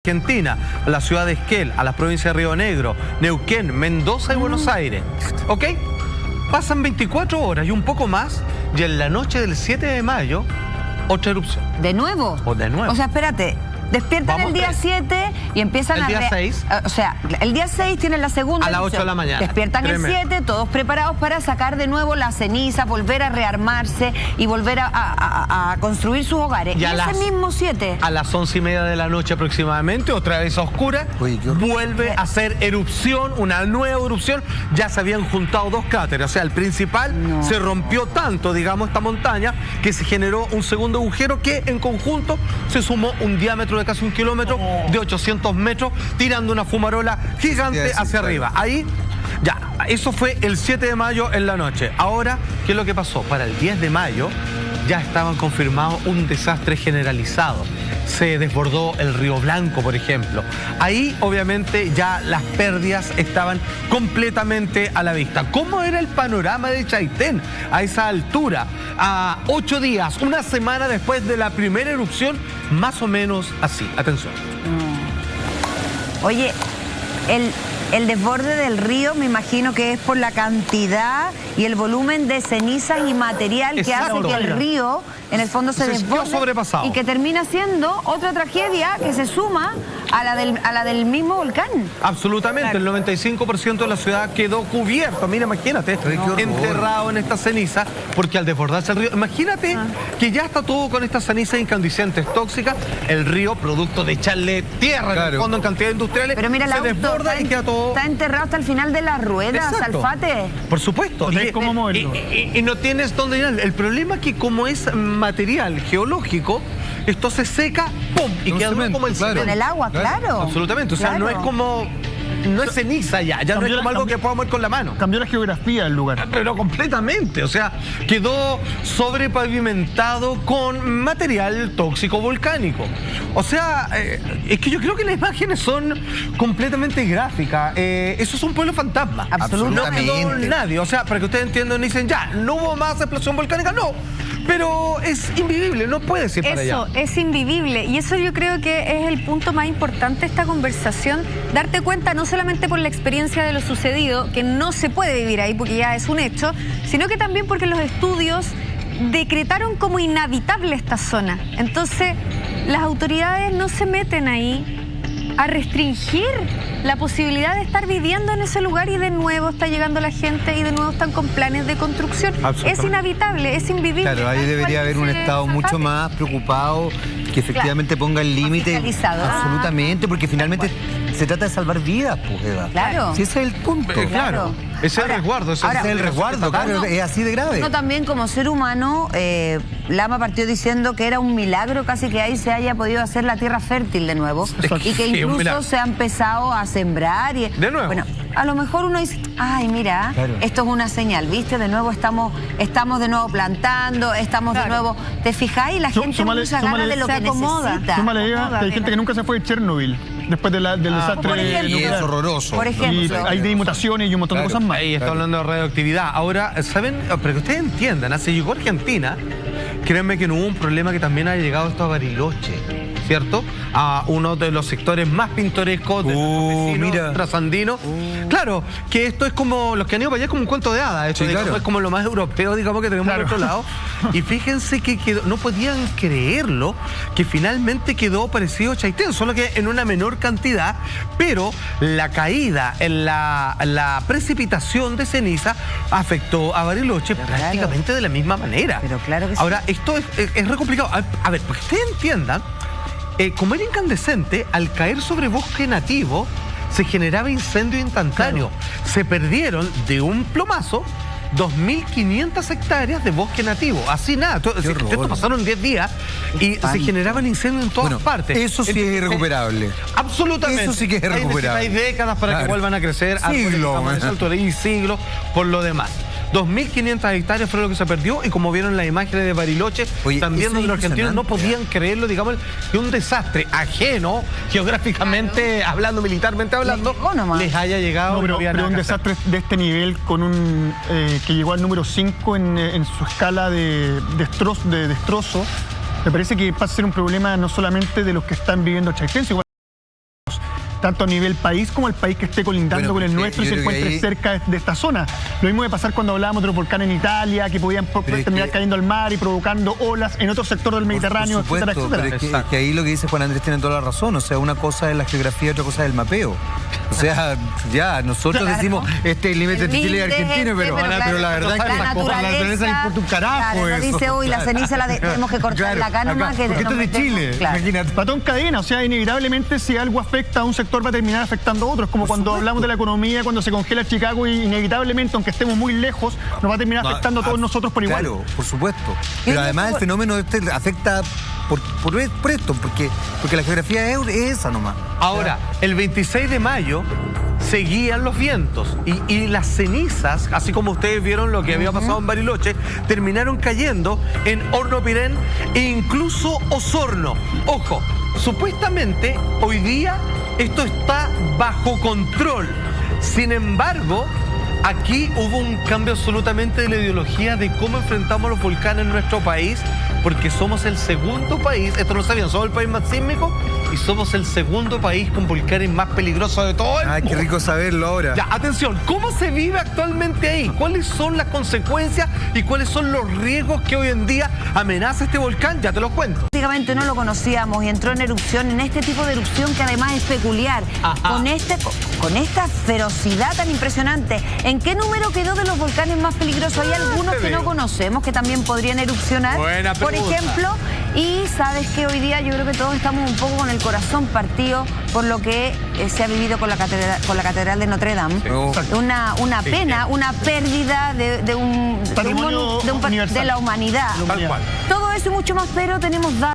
de Argentina, a la ciudad de Esquel, a las provincias de Río Negro, Neuquén, Mendoza y Buenos Aires. Ok, pasan 24 horas y un poco más, y en la noche del 7 de mayo, otra erupción. ¿De nuevo? O de nuevo. O sea, espérate. Despiertan el día 7 y empiezan el día 6. O sea, el día 6 tienen la segunda a las 8 erupción. de la mañana. Despiertan Tremendo. el 7, todos preparados para sacar de nuevo la ceniza, volver a rearmarse y volver a construir sus hogares. Y ese mismo 7. A las 11:30 de la noche aproximadamente, otra vez a oscura, vuelve a hacer erupción, una nueva erupción. Ya se habían juntado dos cráteres. O sea, el principal se rompió tanto, digamos, esta montaña, que se generó un segundo agujero que en conjunto se sumó un diámetro de casi 1 kilómetro, de 800 metros, tirando una fumarola gigante hacia arriba. Ahí, ya, eso fue el 7 de mayo en la noche. Ahora, ¿qué es lo que pasó? Para el 10 de mayo ya estaban confirmados un desastre generalizado. Se desbordó el Río Blanco, por ejemplo. Ahí, obviamente, ya las pérdidas estaban completamente a la vista. ¿Cómo era el panorama de Chaitén a esa altura? A 8 días, una semana después de la primera erupción, más o menos así. Atención. Oye, el desborde del río me imagino que es por la cantidad y el volumen de cenizas y material que hace que el río en el fondo se desborde sobrepasado. y que termina siendo otra tragedia que se suma a la del mismo volcán. Absolutamente, el 95% de la ciudad quedó cubierto. Mira, imagínate, enterrado en esta ceniza, porque al desbordarse el río, imagínate que ya está todo con estas cenizas incandescentes tóxicas, el río, producto de echarle tierra en el fondo en cantidades industriales, pero mira, se desborda y queda todo... Está enterrado hasta el final de las ruedas, Alfate. Por supuesto. ¿Cómo moverlo? Y no tienes dónde ir. El problema es que como es material geológico, esto se seca, ¡pum! Y queda como el cemento. En el agua, claro. Absolutamente. O sea, no es como... No es ceniza ya no es como algo que podamos ver con la mano. Cambió la geografía del lugar. Pero completamente, o sea, quedó sobrepavimentado con material tóxico volcánico. O sea, es que yo creo que las imágenes son completamente gráficas. Eso es un pueblo fantasma. Absolutamente. No quedó nadie. O sea, para que ustedes entiendan, dicen, ya, no hubo más explosión volcánica, no. Pero es invivible, no puedes ir para allá. Eso, es invivible. Y eso yo creo que es el punto más importante de esta conversación. Darte cuenta no solamente por la experiencia de lo sucedido, que no se puede vivir ahí porque ya es un hecho, sino que también porque los estudios decretaron como inhabitable esta zona. Entonces, las autoridades no se meten ahí a restringir la posibilidad de estar viviendo en ese lugar y de nuevo está llegando la gente y de nuevo están con planes de construcción. Es inhabitable, es invivible. Claro, ahí debería haber un Estado mucho más preocupado que efectivamente ponga el límite. Absolutamente, porque finalmente se trata de salvar vidas, pues, Eva. Claro. Si ese es el punto. Claro. Ese es el resguardo. Ese es el resguardo, claro, es así de grave. No, también como ser humano, Lama partió diciendo que era un milagro casi que ahí se haya podido hacer la tierra fértil de nuevo. Y que incluso se ha empezado a sembrar. Y, de nuevo. Bueno, a lo mejor uno dice, ay, mira, esto es una señal, ¿viste? De nuevo estamos de nuevo plantando, estamos de nuevo... ¿Te fijáis? La gente mucha gana de lo que necesita. Súmale, Eva, que hay gente que nunca se fue de Chernobyl después del desastre nuclear. Es horroroso. Por ejemplo. Y hay de mutaciones y un montón de cosas más. Ahí está hablando de radioactividad. Ahora, ¿saben? Para que ustedes entiendan, hace llegó Argentina, créanme que no hubo un problema que también ha llegado esto a Bariloche, ¿cierto? A uno de los sectores más pintorescos de los vecinos trasandinos. Claro, que esto es como, los que han ido para allá es como un cuento de hadas. Esto es como lo más europeo, digamos, que tenemos al otro lado. Y fíjense que quedó, no podían creerlo, que finalmente quedó parecido a Chaitén, solo que en una menor cantidad, pero la caída en la precipitación de ceniza afectó a Bariloche prácticamente de la misma manera. Pero claro que sí. Ahora, esto es re complicado. A ver, para que ustedes entiendan, como era incandescente, al caer sobre bosque nativo, se generaba incendio instantáneo. Se perdieron de un plomazo 2.500 hectáreas de bosque nativo. Así nada. Esto pasaron 10 días y se generaban incendios en todas partes. Eso sí es irrecuperable. Absolutamente. Eso sí que es irrecuperable. Hay décadas para que vuelvan a crecer. Siglos por lo demás. 2.500 hectáreas fue lo que se perdió y como vieron las imágenes de Bariloche, también donde los argentinos no podían creerlo, digamos, que un desastre ajeno, geográficamente hablando, militarmente hablando, les haya llegado. No, pero un desastre de este nivel con un que llegó al número 5 en su escala de destrozo, me parece que va a ser un problema no solamente de los que están viviendo Chaitén, sino tanto a nivel país como el país que esté colindando con el nuestro y se encuentre cerca de esta zona. Lo mismo de pasar cuando hablábamos de los volcanes en Italia, que podían terminar cayendo al mar y provocando olas en otro sector del Mediterráneo, etcétera, etcétera. Pero es que ahí lo que dice Juan Andrés tiene toda la razón. O sea, una cosa es la geografía y otra cosa es el mapeo. O sea, ya, nosotros decimos el límite entre Chile y Argentina, pero la verdad es que la naturaleza le importa un carajo eso. Dice, uy, la ceniza tenemos que cortarla acá nomás. Porque esto es de Chile, imagínate. Patón cadena, o sea, inevitablemente si algo afecta a un sector va a terminar afectando a otros, como cuando hablamos de la economía, cuando se congela Chicago y inevitablemente, aunque estemos muy lejos, nos va a terminar afectando a todos nosotros por igual. Claro, por supuesto. Pero además el fenómeno afecta por esto, porque la geografía es esa nomás. Ahora, el 26 de mayo seguían los vientos y las cenizas, así como ustedes vieron lo que había pasado en Bariloche, terminaron cayendo en Hornopirén e incluso Osorno. Ojo, supuestamente hoy día esto está bajo control. Sin embargo, aquí hubo un cambio absolutamente de la ideología de cómo enfrentamos los volcanes en nuestro país, porque somos el segundo país, esto lo sabían, somos el país más sísmico y somos el segundo país con volcanes más peligrosos de todo el mundo. Ay, qué rico saberlo ahora. Ya, atención, ¿cómo se vive actualmente ahí? ¿Cuáles son las consecuencias y cuáles son los riesgos que hoy en día amenaza este volcán? Ya te los cuento. Prácticamente no lo conocíamos y entró en erupción, en este tipo de erupción que además es peculiar, con esta ferocidad tan impresionante. ¿En qué número quedó de los volcanes más peligrosos? Hay algunos que no conocemos que también podrían erupcionar, Buena por pregunta. ejemplo, y sabes que hoy día yo creo que todos estamos un poco con el corazón partido por lo que se ha vivido con la catedral de Notre Dame. Una pena, una pérdida de la humanidad. Tal cual. Todo eso y mucho más, pero tenemos datos.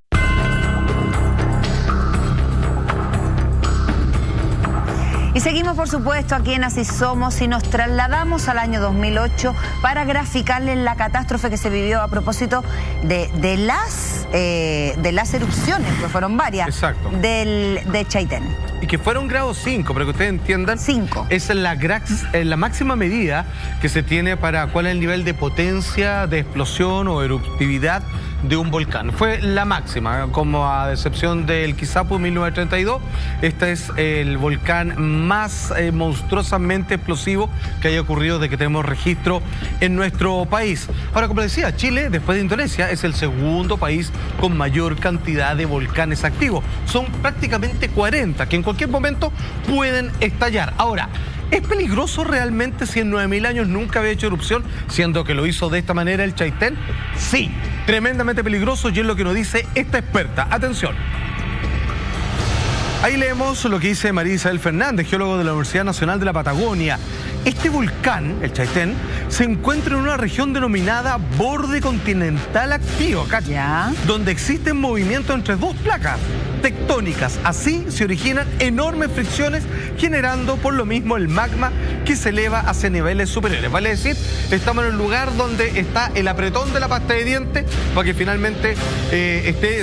Y seguimos, por supuesto, aquí en Así Somos y nos trasladamos al año 2008 para graficarles la catástrofe que se vivió a propósito de las erupciones, que fueron varias, Exacto. de Chaitén. Y que fueron grado 5, para que ustedes entiendan. 5. Es la máxima medida que se tiene para cuál es el nivel de potencia, de explosión o eruptividad de un volcán. Fue la máxima, como a excepción del Kizapu 1932. Este es el volcán más monstruosamente explosivo que haya ocurrido de que tenemos registro en nuestro país. Ahora, como decía, Chile, después de Indonesia, es el segundo país con mayor cantidad de volcanes activos. Son prácticamente 40, que en cualquier momento pueden estallar. Ahora, ¿es peligroso realmente si en 9.000 años nunca había hecho erupción, siendo que lo hizo de esta manera el Chaitén? Sí, tremendamente peligroso, y es lo que nos dice esta experta. Atención. Ahí leemos lo que dice María Isabel Fernández, geólogo de la Universidad Nacional de la Patagonia. Este volcán, el Chaitén, se encuentra en una región denominada borde continental activo, Ya. donde existen movimientos entre dos placas tectónicas. Así se originan enormes fricciones, generando por lo mismo el magma que se eleva hacia niveles superiores. Vale decir, estamos en un lugar donde está el apretón de la pasta de dientes para que finalmente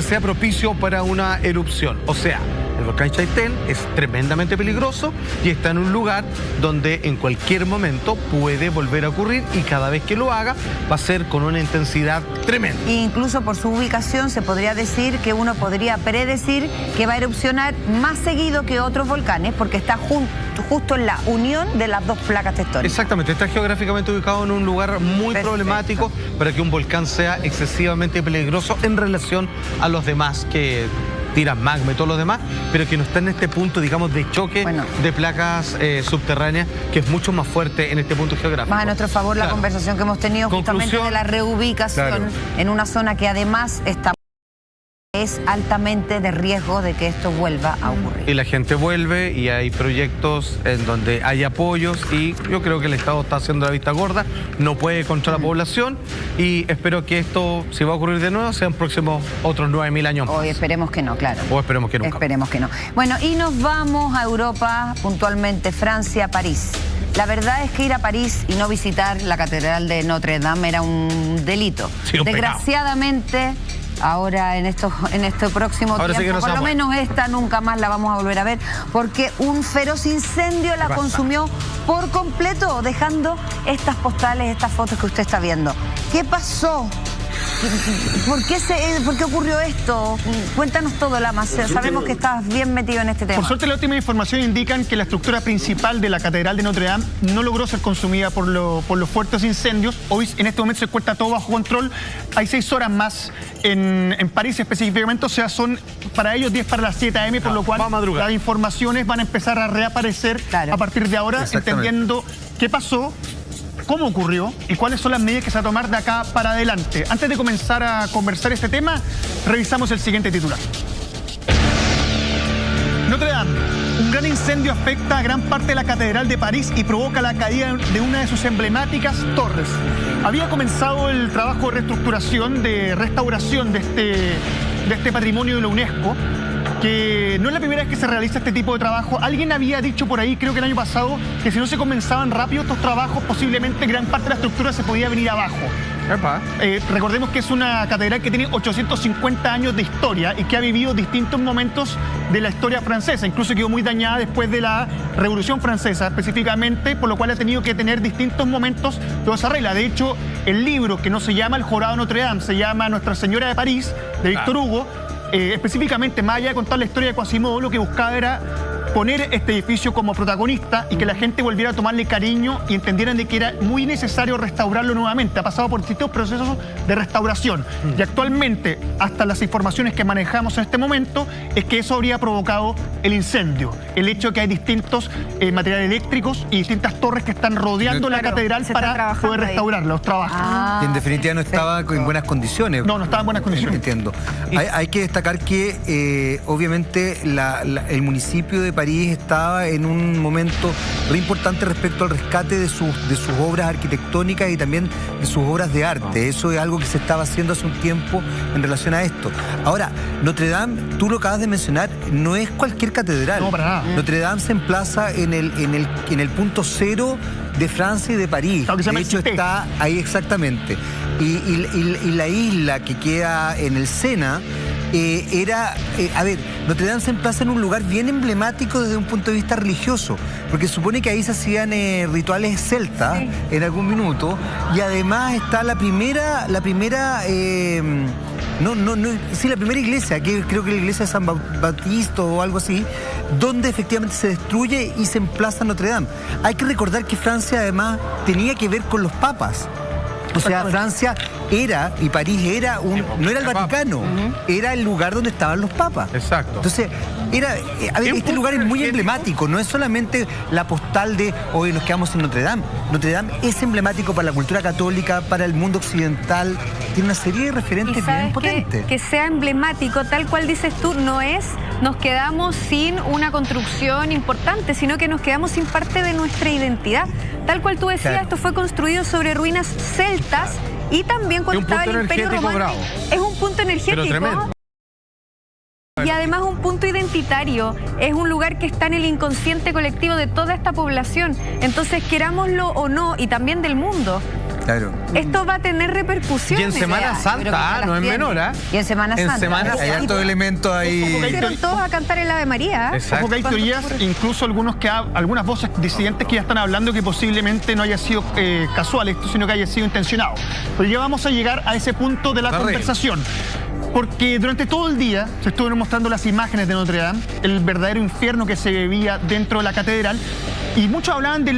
sea propicio para una erupción. O sea, el volcán Chaitén es tremendamente peligroso y está en un lugar donde en cualquier momento puede volver a ocurrir, y cada vez que lo haga va a ser con una intensidad tremenda. E incluso por su ubicación se podría decir que uno podría predecir que va a erupcionar más seguido que otros volcanes porque está justo en la unión de las dos placas tectónicas. Exactamente, está geográficamente ubicado en un lugar muy problemático para que un volcán sea excesivamente peligroso en relación a los demás que tiran magma y todos los demás, pero que no está en este punto, digamos, de choque de placas subterráneas, que es mucho más fuerte en este punto geográfico. Más a nuestro favor la conversación que hemos tenido justamente de la reubicación en una zona que además es altamente de riesgo de que esto vuelva a ocurrir. Y la gente vuelve y hay proyectos en donde hay apoyos, y yo creo que el Estado está haciendo la vista gorda, no puede contra la población, y espero que esto, si va a ocurrir de nuevo, sean próximos otros 9.000 años más. Hoy esperemos que no, claro. O esperemos que nunca. Esperemos que no. Bueno, y nos vamos a Europa, puntualmente Francia, París. La verdad es que ir a París y no visitar la Catedral de Notre Dame era un delito. Sí, un Desgraciadamente, ahora en este próximo tiempo, sí, por lo menos esta nunca más la vamos a volver a ver, porque un feroz incendio la consumió por completo, dejando estas postales, estas fotos que usted está viendo. ¿Qué pasó? ¿Por qué ocurrió esto? Cuéntanos todo, Lama. Sabemos que estás bien metido en este tema. Por suerte, la última información indican que la estructura principal de la Catedral de Notre Dame no logró ser consumida por los fuertes incendios. Hoy, en este momento, se encuentra todo bajo control. Hay 6 horas más en París específicamente, o sea, son para ellos 10 para las 7 a.m., por lo cual las informaciones van a empezar a reaparecer a partir de ahora, entendiendo qué pasó, cómo ocurrió y cuáles son las medidas que se van a tomar de acá para adelante. Antes de comenzar a conversar este tema, revisamos el siguiente titular. Notre Dame. Un gran incendio afecta a gran parte de la Catedral de París y provoca la caída de una de sus emblemáticas torres. Había comenzado el trabajo de reestructuración, de restauración de este patrimonio de la UNESCO, que no es la primera vez que se realiza este tipo de trabajo. Alguien había dicho por ahí, creo que el año pasado, que si no se comenzaban rápido estos trabajos, posiblemente gran parte de la estructura se podía venir abajo. Recordemos que es una catedral que tiene 850 años de historia y que ha vivido distintos momentos de la historia francesa. Incluso quedó muy dañada después de la Revolución Francesa, específicamente, por lo cual ha tenido que tener distintos momentos de esa regla. De hecho, el libro, que no se llama El Jorado de Notre Dame, se llama Nuestra Señora de París, de Víctor Hugo, específicamente, más allá de contar la historia de Quasimodo, lo que buscaba era poner este edificio como protagonista y que la gente volviera a tomarle cariño y entendieran de que era muy necesario restaurarlo nuevamente. Ha pasado por distintos procesos de restauración y actualmente, hasta las informaciones que manejamos en este momento, es que eso habría provocado el incendio. El hecho de que hay distintos materiales eléctricos y distintas torres que están rodeando la catedral para poder restaurarla, los trabajos. Y en definitiva no estaba en buenas condiciones. No estaba en buenas condiciones. Entiendo. Hay que destacar que obviamente el municipio de París estaba en un momento muy importante respecto al rescate de sus obras arquitectónicas y también de sus obras de arte. Eso es algo que se estaba haciendo hace un tiempo en relación a esto. Ahora, Notre Dame, tú lo acabas de mencionar, no es cualquier catedral. No, para nada. Notre Dame se emplaza en el punto cero de Francia y de París. Claro, que se llama de hecho, está ahí exactamente. Y la isla que queda en el Sena Notre Dame se emplaza en un lugar bien emblemático desde un punto de vista religioso, porque supone que ahí se hacían rituales celtas en algún minuto, y además está la primera iglesia, que creo que es la iglesia de San Bautista o algo así, donde efectivamente se destruye y se emplaza Notre Dame. Hay que recordar que Francia además tenía que ver con los papas. O sea, Francia era, y París era no era el Vaticano, era el lugar donde estaban los papas. Exacto. Entonces, este lugar es muy emblemático, no es solamente la postal de hoy nos quedamos en Notre Dame. Notre Dame es emblemático para la cultura católica, para el mundo occidental, tiene una serie de referentes bien potentes. Que sea emblemático, tal cual dices tú, no es nos quedamos sin una construcción importante, sino que nos quedamos sin parte de nuestra identidad. Tal cual tú decías, esto fue construido sobre ruinas celtas y también cuando estaba el Imperio Romano. Es un punto energético. Y además un punto identitario, es un lugar que está en el inconsciente colectivo de toda esta población. Entonces, querámoslo o no, y también del mundo. Claro. Esto va a tener repercusiones. Y en Semana Santa, no es menor, ¿eh? Y en Semana Santa. Hay hartos elementos ahí. Pusieron todos a cantar el Ave María. Ojo que hay teorías, incluso algunas voces disidentes que ya están hablando que posiblemente no haya sido casual esto, sino que haya sido intencionado. Pero ya vamos a llegar a ese punto de la conversación. Porque durante todo el día se estuvieron mostrando las imágenes de Notre Dame, el verdadero infierno que se vivía dentro de la catedral, y muchos hablaban de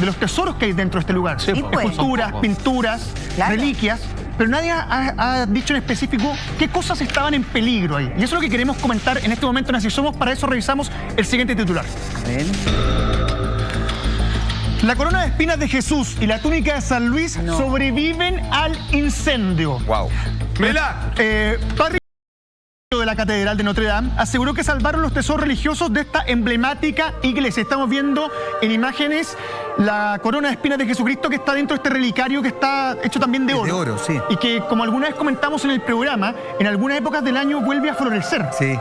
los tesoros que hay dentro de este lugar. Sí, esculturas, pinturas, reliquias, pero nadie ha dicho en específico qué cosas estaban en peligro ahí. Y eso es lo que queremos comentar en este momento en Así Somos. Para eso revisamos el siguiente titular. La corona de espinas de Jesús y la túnica de San Luis sobreviven al incendio. Wow. Padre de la Catedral de Notre Dame aseguró que salvaron los tesoros religiosos de esta emblemática iglesia. Estamos viendo en imágenes la corona de espinas de Jesucristo que está dentro de este relicario que está hecho también de oro. De oro, sí. Y que, como alguna vez comentamos en el programa, en algunas épocas del año vuelve a florecer. Sí,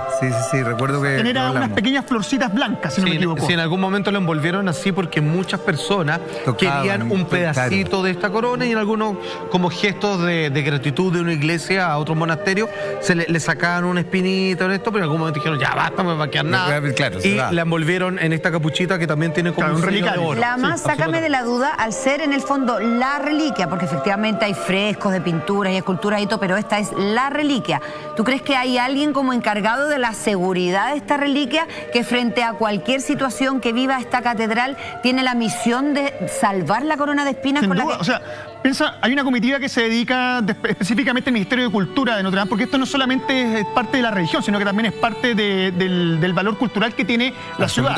recuerdo que genera unas pequeñas florcitas blancas, si no me equivoco. Sí, en algún momento lo envolvieron así porque muchas personas querían un pedacito de esta corona, y en algunos, como gestos de gratitud de una iglesia a otro monasterio, le sacaban una espinita en esto, pero en algún momento dijeron, ya basta, no me va a quedar nada. Claro, y la envolvieron en esta capuchita que también tiene como un relicario de oro. La más, sácame de la duda, al ser en el fondo la reliquia, porque efectivamente hay frescos de pinturas y esculturas y todo, pero esta es la reliquia. ¿Tú crees que hay alguien como encargado de la seguridad de esta reliquia que frente a cualquier situación que viva esta catedral tiene la misión de salvar la corona de espinas? Sin duda, o sea, piensa, hay una comitiva que se dedica específicamente al Ministerio de Cultura de Notre Dame, porque esto no solamente es parte de la religión, sino que también es parte del valor cultural que tiene la ciudad.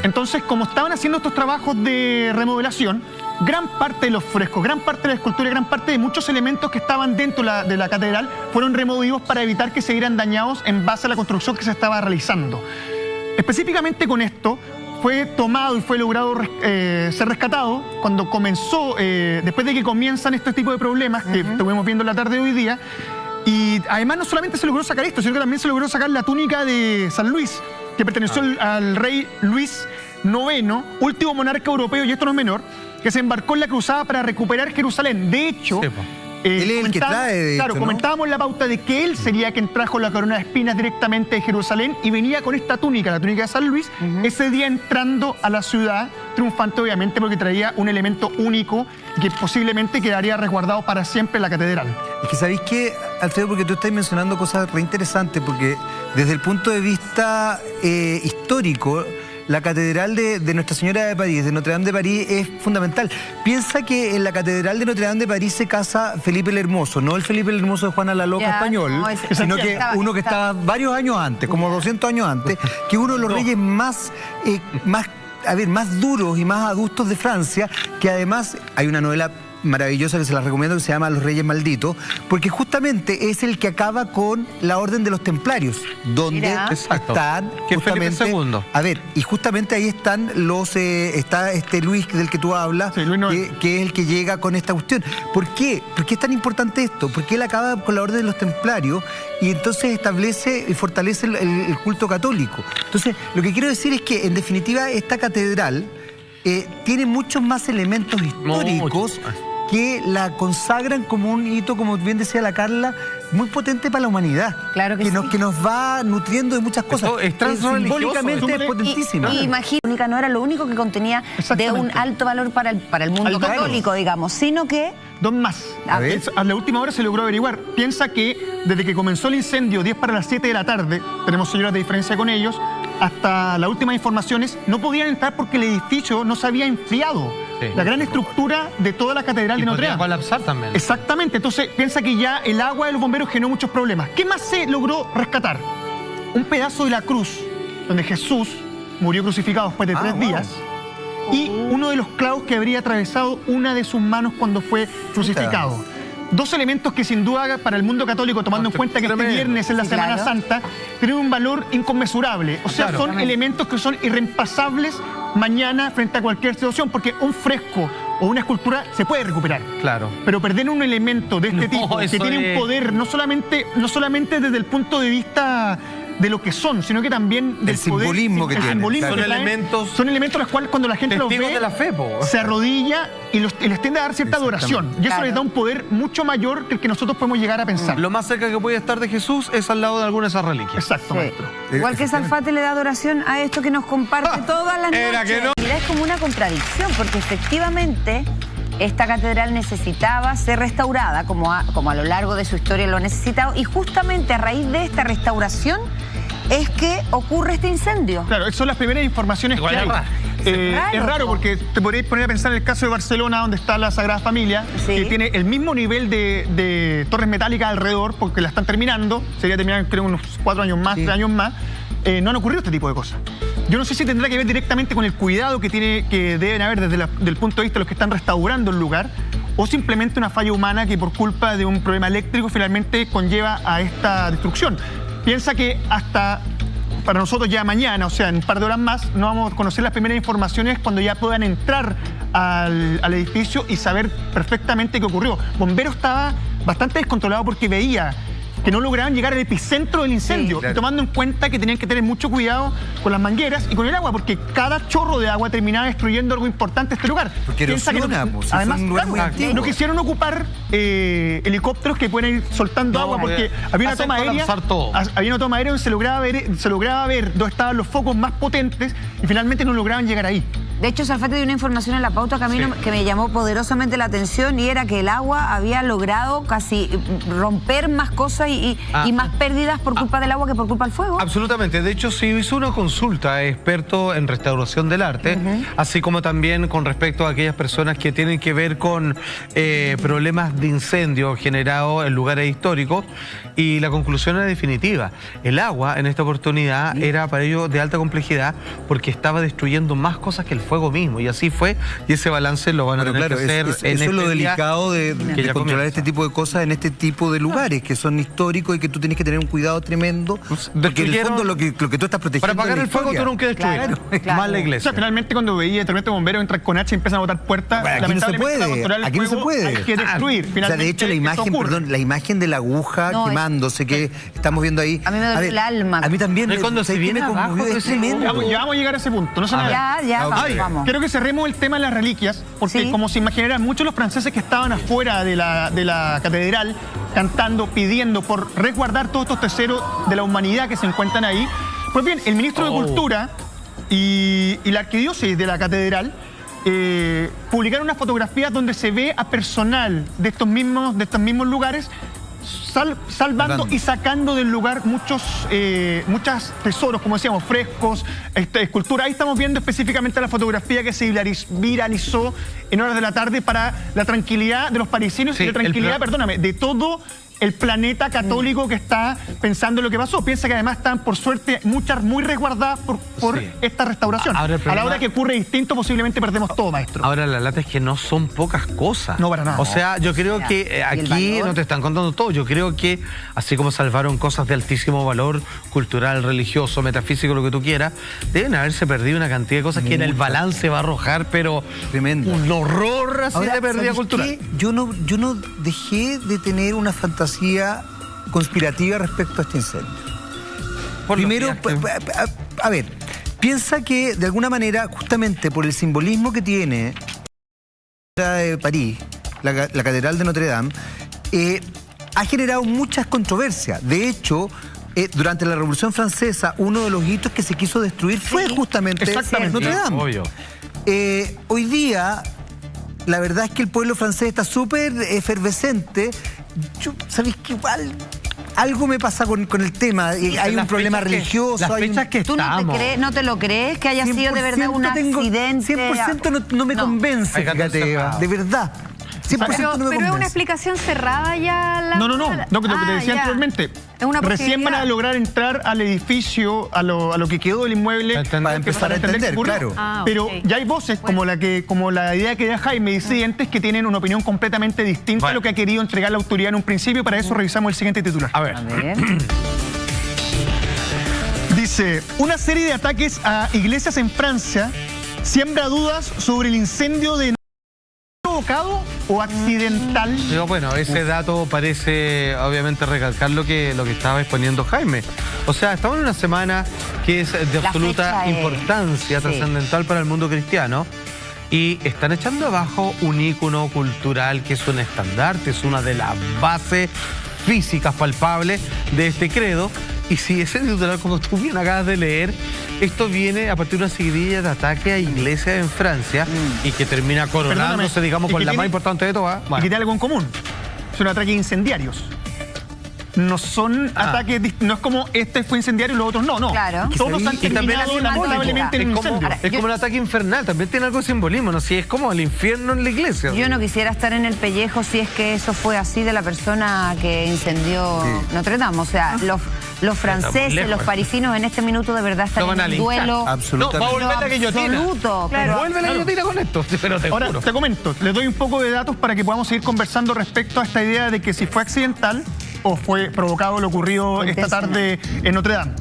Entonces, como estaban haciendo estos trabajos de remodelación, gran parte de los frescos, gran parte de la escultura, gran parte de muchos elementos que estaban dentro de la catedral fueron removidos para evitar que se vieran dañados en base a la construcción que se estaba realizando. Específicamente con esto, fue tomado y fue logrado ser rescatado cuando comenzó, después de que comienzan este tipo de problemas que estuvimos viendo en la tarde de hoy día. Y además no solamente se logró sacar esto, sino que también se logró sacar la túnica de San Luis, que perteneció al rey Luis IX, último monarca europeo, y esto no es menor, que se embarcó en la cruzada para recuperar Jerusalén. De hecho, él es el que trae, claro, ¿no? comentábamos la pauta de que él sería quien trajo la corona de espinas directamente de Jerusalén y venía con esta túnica, la túnica de San Luis, ese día entrando a la ciudad, triunfante obviamente porque traía un elemento único que posiblemente quedaría resguardado para siempre en la catedral. Es que ¿sabéis qué, Alfredo? Porque tú estás mencionando cosas re interesantes, porque desde el punto de vista histórico, la catedral de Nuestra Señora de París, de Notre Dame de París, es fundamental. Piensa que en la catedral de Notre Dame de París se casa Felipe el Hermoso, no el Felipe el Hermoso de Juana la Loca español, sino que uno que estaba varios años antes, como 200 años antes, que uno de los reyes más duros y más adustos de Francia, que además hay una novela maravillosa que se la recomiendo que se llama Los Reyes Malditos, porque justamente es el que acaba con la Orden de los Templarios, donde están justamente II. A ver, y justamente ahí están está este Luis del que tú hablas, sí, que es el que llega con esta cuestión. ¿Por qué? ¿Por qué es tan importante esto? Porque él acaba con la Orden de los Templarios y entonces establece y fortalece el culto católico. Entonces, lo que quiero decir es que, en definitiva, esta catedral tiene muchos más elementos históricos que la consagran como un hito, como bien decía la Carla, muy potente para la humanidad. Claro que sí. Que nos va nutriendo de muchas cosas. Es transreligioso. Simbólicamente es potentísima. Y imagina, no era lo único que contenía de un alto valor para el mundo católico, digamos, sino que... Dos más. A la última hora se logró averiguar. Piensa que desde que comenzó el incendio, 10 para las 7 de la tarde, tenemos 6 horas de diferencia con ellos, hasta las últimas informaciones, no podían entrar porque el edificio no se había enfriado. Sí. La gran estructura de toda la catedral de Notre Dame. Colapsar también. Exactamente. Entonces, piensa que ya el agua de los bomberos generó muchos problemas. ¿Qué más se logró rescatar? Un pedazo de la cruz, donde Jesús murió crucificado después de 3 días. Y uno de los clavos que habría atravesado una de sus manos cuando fue crucificado. Dos elementos que sin duda para el mundo católico, tomando en cuenta que este viernes es la Semana Santa, tienen un valor inconmensurable. O sea, son elementos que son irreemplazables mañana frente a cualquier situación, porque un fresco o una escultura se puede recuperar. Claro. Pero perder un elemento de este tipo, que tiene un poder no solamente desde el punto de vista de lo que son, sino que también del simbolismo que tienen. Son elementos los cuales cuando la gente los ve, de la fe, se arrodilla y les tiende a dar cierta adoración. Y eso les da un poder mucho mayor que el que nosotros podemos llegar a pensar. Lo más cerca que puede estar de Jesús es al lado de alguna de esas reliquias. Exacto, maestro. Igual que Salfate le da adoración a esto que nos comparte todas las noches. Era que no. Mira, es como una contradicción, porque efectivamente esta catedral necesitaba ser restaurada, como a lo largo de su historia lo ha necesitado, y justamente a raíz de esta restauración es que ocurre este incendio. Claro, esas son las primeras informaciones que hay. Es raro porque te podrías poner a pensar en el caso de Barcelona, donde está la Sagrada Familia, que tiene el mismo nivel de torres metálicas alrededor, porque la están terminando, sería terminar creo unos 4 años más, 3 años más. No han ocurrido este tipo de cosas. Yo no sé si tendrá que ver directamente con el cuidado que deben haber desde el punto de vista de los que están restaurando el lugar, o simplemente una falla humana que por culpa de un problema eléctrico finalmente conlleva a esta destrucción. Piensa que hasta para nosotros ya mañana, o sea, en un par de horas más, no vamos a conocer las primeras informaciones cuando ya puedan entrar al edificio y saber perfectamente qué ocurrió. Bombero estaba bastante descontrolado porque veía que no lograban llegar al epicentro del incendio, tomando en cuenta que tenían que tener mucho cuidado con las mangueras y con el agua, porque cada chorro de agua terminaba destruyendo algo importante este lugar. Porque erosiona, además, no quisieron ocupar helicópteros que pueden ir soltando agua, porque había una toma aérea donde se lograba ver dónde estaban los focos más potentes y finalmente no lograban llegar ahí. De hecho, Salfate dio una información en la pauta camino que me llamó poderosamente la atención, y era que el agua había logrado casi romper más cosas y más pérdidas por culpa del agua que por culpa del fuego. Absolutamente. De hecho, se hizo una consulta a expertos en restauración del arte, así como también con respecto a aquellas personas que tienen que ver con problemas de incendio generados en lugares históricos, y la conclusión era definitiva. El agua en esta oportunidad era para ellos de alta complejidad porque estaba destruyendo más cosas que el fuego mismo, y así fue, y ese balance lo van a tener que hacer eso es lo delicado de controlar este tipo de cosas en este tipo de lugares que son históricos y que tú tienes que tener un cuidado tremendo, porque en el fondo lo que tú estás protegiendo para apagar el fuego tuvieron que destruir más la iglesia. O sea, finalmente cuando veía el tremendo bombero entrar con hacha y empiezan a botar puertas, aquí no se puede, aquí no se puede, hay que destruir. O sea, de hecho la imagen de la aguja quemándose que estamos viendo ahí, a mí me duele el alma. A mí también cuando se viene abajo, es tremendo. Ya vamos a llegar a ese punto, no se me ya Vamos. Quiero que cerremos el tema de las reliquias, porque Sí. como se imaginarán, muchos de los franceses que estaban afuera de la catedral, cantando, pidiendo por resguardar todos estos tesoros de la humanidad que se encuentran ahí. Pues bien, el ministro de Cultura y la arquidiócesis de la catedral publicaron unas fotografías donde se ve a personal de estos mismos lugares salvando y sacando del lugar muchos tesoros, como decíamos, frescos, esculturas. Ahí estamos viendo específicamente la fotografía que se viralizó en horas de la tarde para la tranquilidad de los parisinos y la tranquilidad, de todo el planeta católico que está pensando en lo que pasó. Piensa que además están, por suerte, muchas muy resguardadas por esta restauración. Ahora el problema, a la hora que ocurre distinto, posiblemente perdemos todo, maestro. Ahora la lata es que no son pocas cosas. No, para nada. O sea, yo creo que aquí no te están contando todo. Yo creo que así como salvaron cosas de altísimo valor cultural, religioso, metafísico, lo que tú quieras, deben haberse perdido una cantidad de cosas que en el balance va a arrojar, pero tremendo. Un horror así de pérdida ¿sabes cultural. qué? Yo no dejé de tener una fantasía conspirativa respecto a este incendio. Primero, a ver, piensa que de alguna manera, justamente por el simbolismo que tiene de París, la Catedral de Notre Dame, ha generado muchas controversias. De hecho, durante la Revolución Francesa, uno de los hitos que se quiso destruir fue justamente Notre Dame. Obvio. Hoy día, la verdad es que el pueblo francés está súper efervescente. ¿Sabéis que igual algo me pasa con el tema? Hay un problema religioso. Las fechas que ¿Tú no te lo crees que haya sido de verdad un accidente? 100% no me convence, fíjate, Eva, de verdad. 100% no me Pero convence. es una explicación cerrada ya. No, lo que te decía anteriormente. Es una recién van a posibilidad. lograr entrar al edificio, a lo que quedó del inmueble, Para empezar a entender, qué ocurrió. claro. Pero ok. ya hay voces como la idea que da Jaime, disidentes que tienen una opinión completamente distinta a lo que ha querido entregar la autoridad en un principio. Para eso revisamos el siguiente titular. A ver. Dice, una serie de ataques a iglesias en Francia siembra dudas sobre el incendio de provocado o accidental. Digo, bueno, ese dato parece obviamente recalcar lo que estaba exponiendo Jaime. O sea, estamos en una semana que es de absoluta importancia trascendental para el mundo cristiano y están echando abajo un ícono cultural que es un estandarte, es una de las bases físicas palpables de este credo. Y si ese titular, como tú bien acabas de leer, esto viene a partir de una seguidilla de ataques a iglesias en Francia y que termina coronándose, digamos, con la más importante de todas. Y que tiene algo en común. Son ataques incendiarios. No son ataques, no es como este fue incendiario y los otros no. Claro. Todos han terminado lamentablemente en un incendio. Es como un ataque infernal, también tiene algo de simbolismo, ¿no? Si es como el infierno en la iglesia. Yo no quisiera estar en el pellejo si es que eso fue así de la persona que incendió Notre Dame. O sea, los franceses, los parisinos en este minuto de verdad están en un duelo absolutamente. No, va a volver la guillotina. absoluto. Claro. Vuelve la guillotina con esto, pero te Ahora, juro. te comento, les doy un poco de datos para que podamos seguir conversando respecto a esta idea de que si fue accidental o fue provocado lo ocurrido esta tarde en Notre Dame.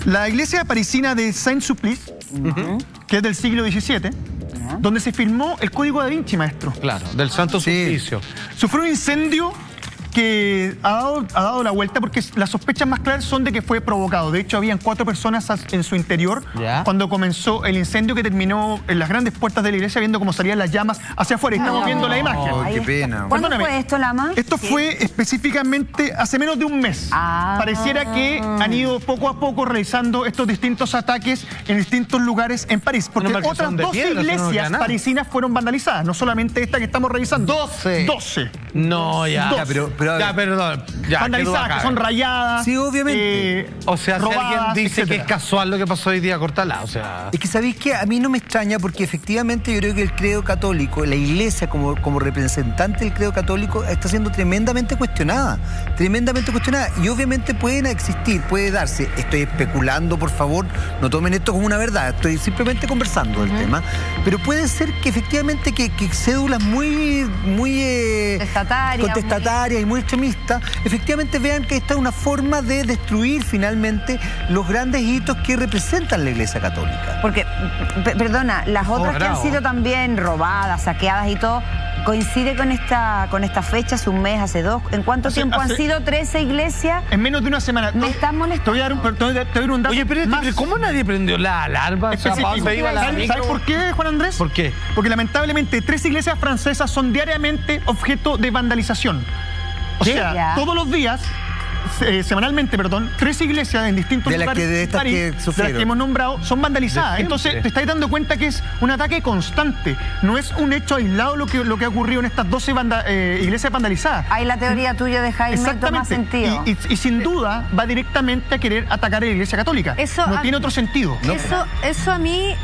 La iglesia parisina de Saint-Sulpice, que es del siglo XVII, donde se filmó el Código da Vinci, maestro. Claro, del Santo Suplicio. Sufrió un incendio que ha dado la vuelta porque las sospechas más claras son de que fue provocado. De hecho, habían 4 personas en su interior cuando comenzó el incendio que terminó en las grandes puertas de la iglesia viendo cómo salían las llamas hacia afuera. Y estamos viendo la imagen. Ay, qué pena. ¿Cuándo Perdóname. fue esto, Lama? Esto fue específicamente hace menos de un mes. Pareciera que han ido poco a poco realizando estos distintos ataques en distintos lugares en París. Porque Bueno, porque otras son de 2 piedra, eso no iglesias queda nada. parisinas fueron vandalizadas. No solamente esta que estamos revisando. 12. No, ya. Ya, pero a ver. Ya, perdón. Ya, Vandalizadas, que son rayadas. Sí, obviamente. O sea, si alguien robadas, dice que es etcétera. casual lo que pasó hoy día, cortala. O sea. Es que sabéis que a mí no me extraña porque efectivamente yo creo que el credo católico, la iglesia como representante del credo católico está siendo tremendamente cuestionada. Y obviamente pueden existir, puede darse. Estoy especulando, por favor, no tomen esto como una verdad, estoy simplemente conversando del tema. Pero puede ser que efectivamente que cédulas muy contestatarias y muy extremistas, efectivamente vean que esta es una forma de destruir finalmente los grandes hitos que representan la Iglesia Católica. Porque, perdona, las otras que han sido también robadas, saqueadas y todo, coincide con esta fecha, hace un mes, hace dos. ¿En cuánto tiempo han sido 13 iglesias? En menos de una semana. Me estás molestando. Te voy a dar un dato. Oye, pero ¿cómo nadie prendió la alarma? Específico. ¿Sabes por qué, Juan Andrés? ¿Por qué? Porque lamentablemente 3 iglesias francesas son diariamente objeto de vandalización. O sea, todos los días, semanalmente, 3 iglesias en distintos lugares de París, de las que hemos nombrado, son vandalizadas. Entonces te estáis dando cuenta que es un ataque constante. No es un hecho aislado lo que ha ocurrido en estas 12 iglesias vandalizadas. Ahí la teoría tuya de Jaime toma sentido. Y sin duda va directamente a querer atacar a la Iglesia Católica. No tiene otro sentido. Eso a mí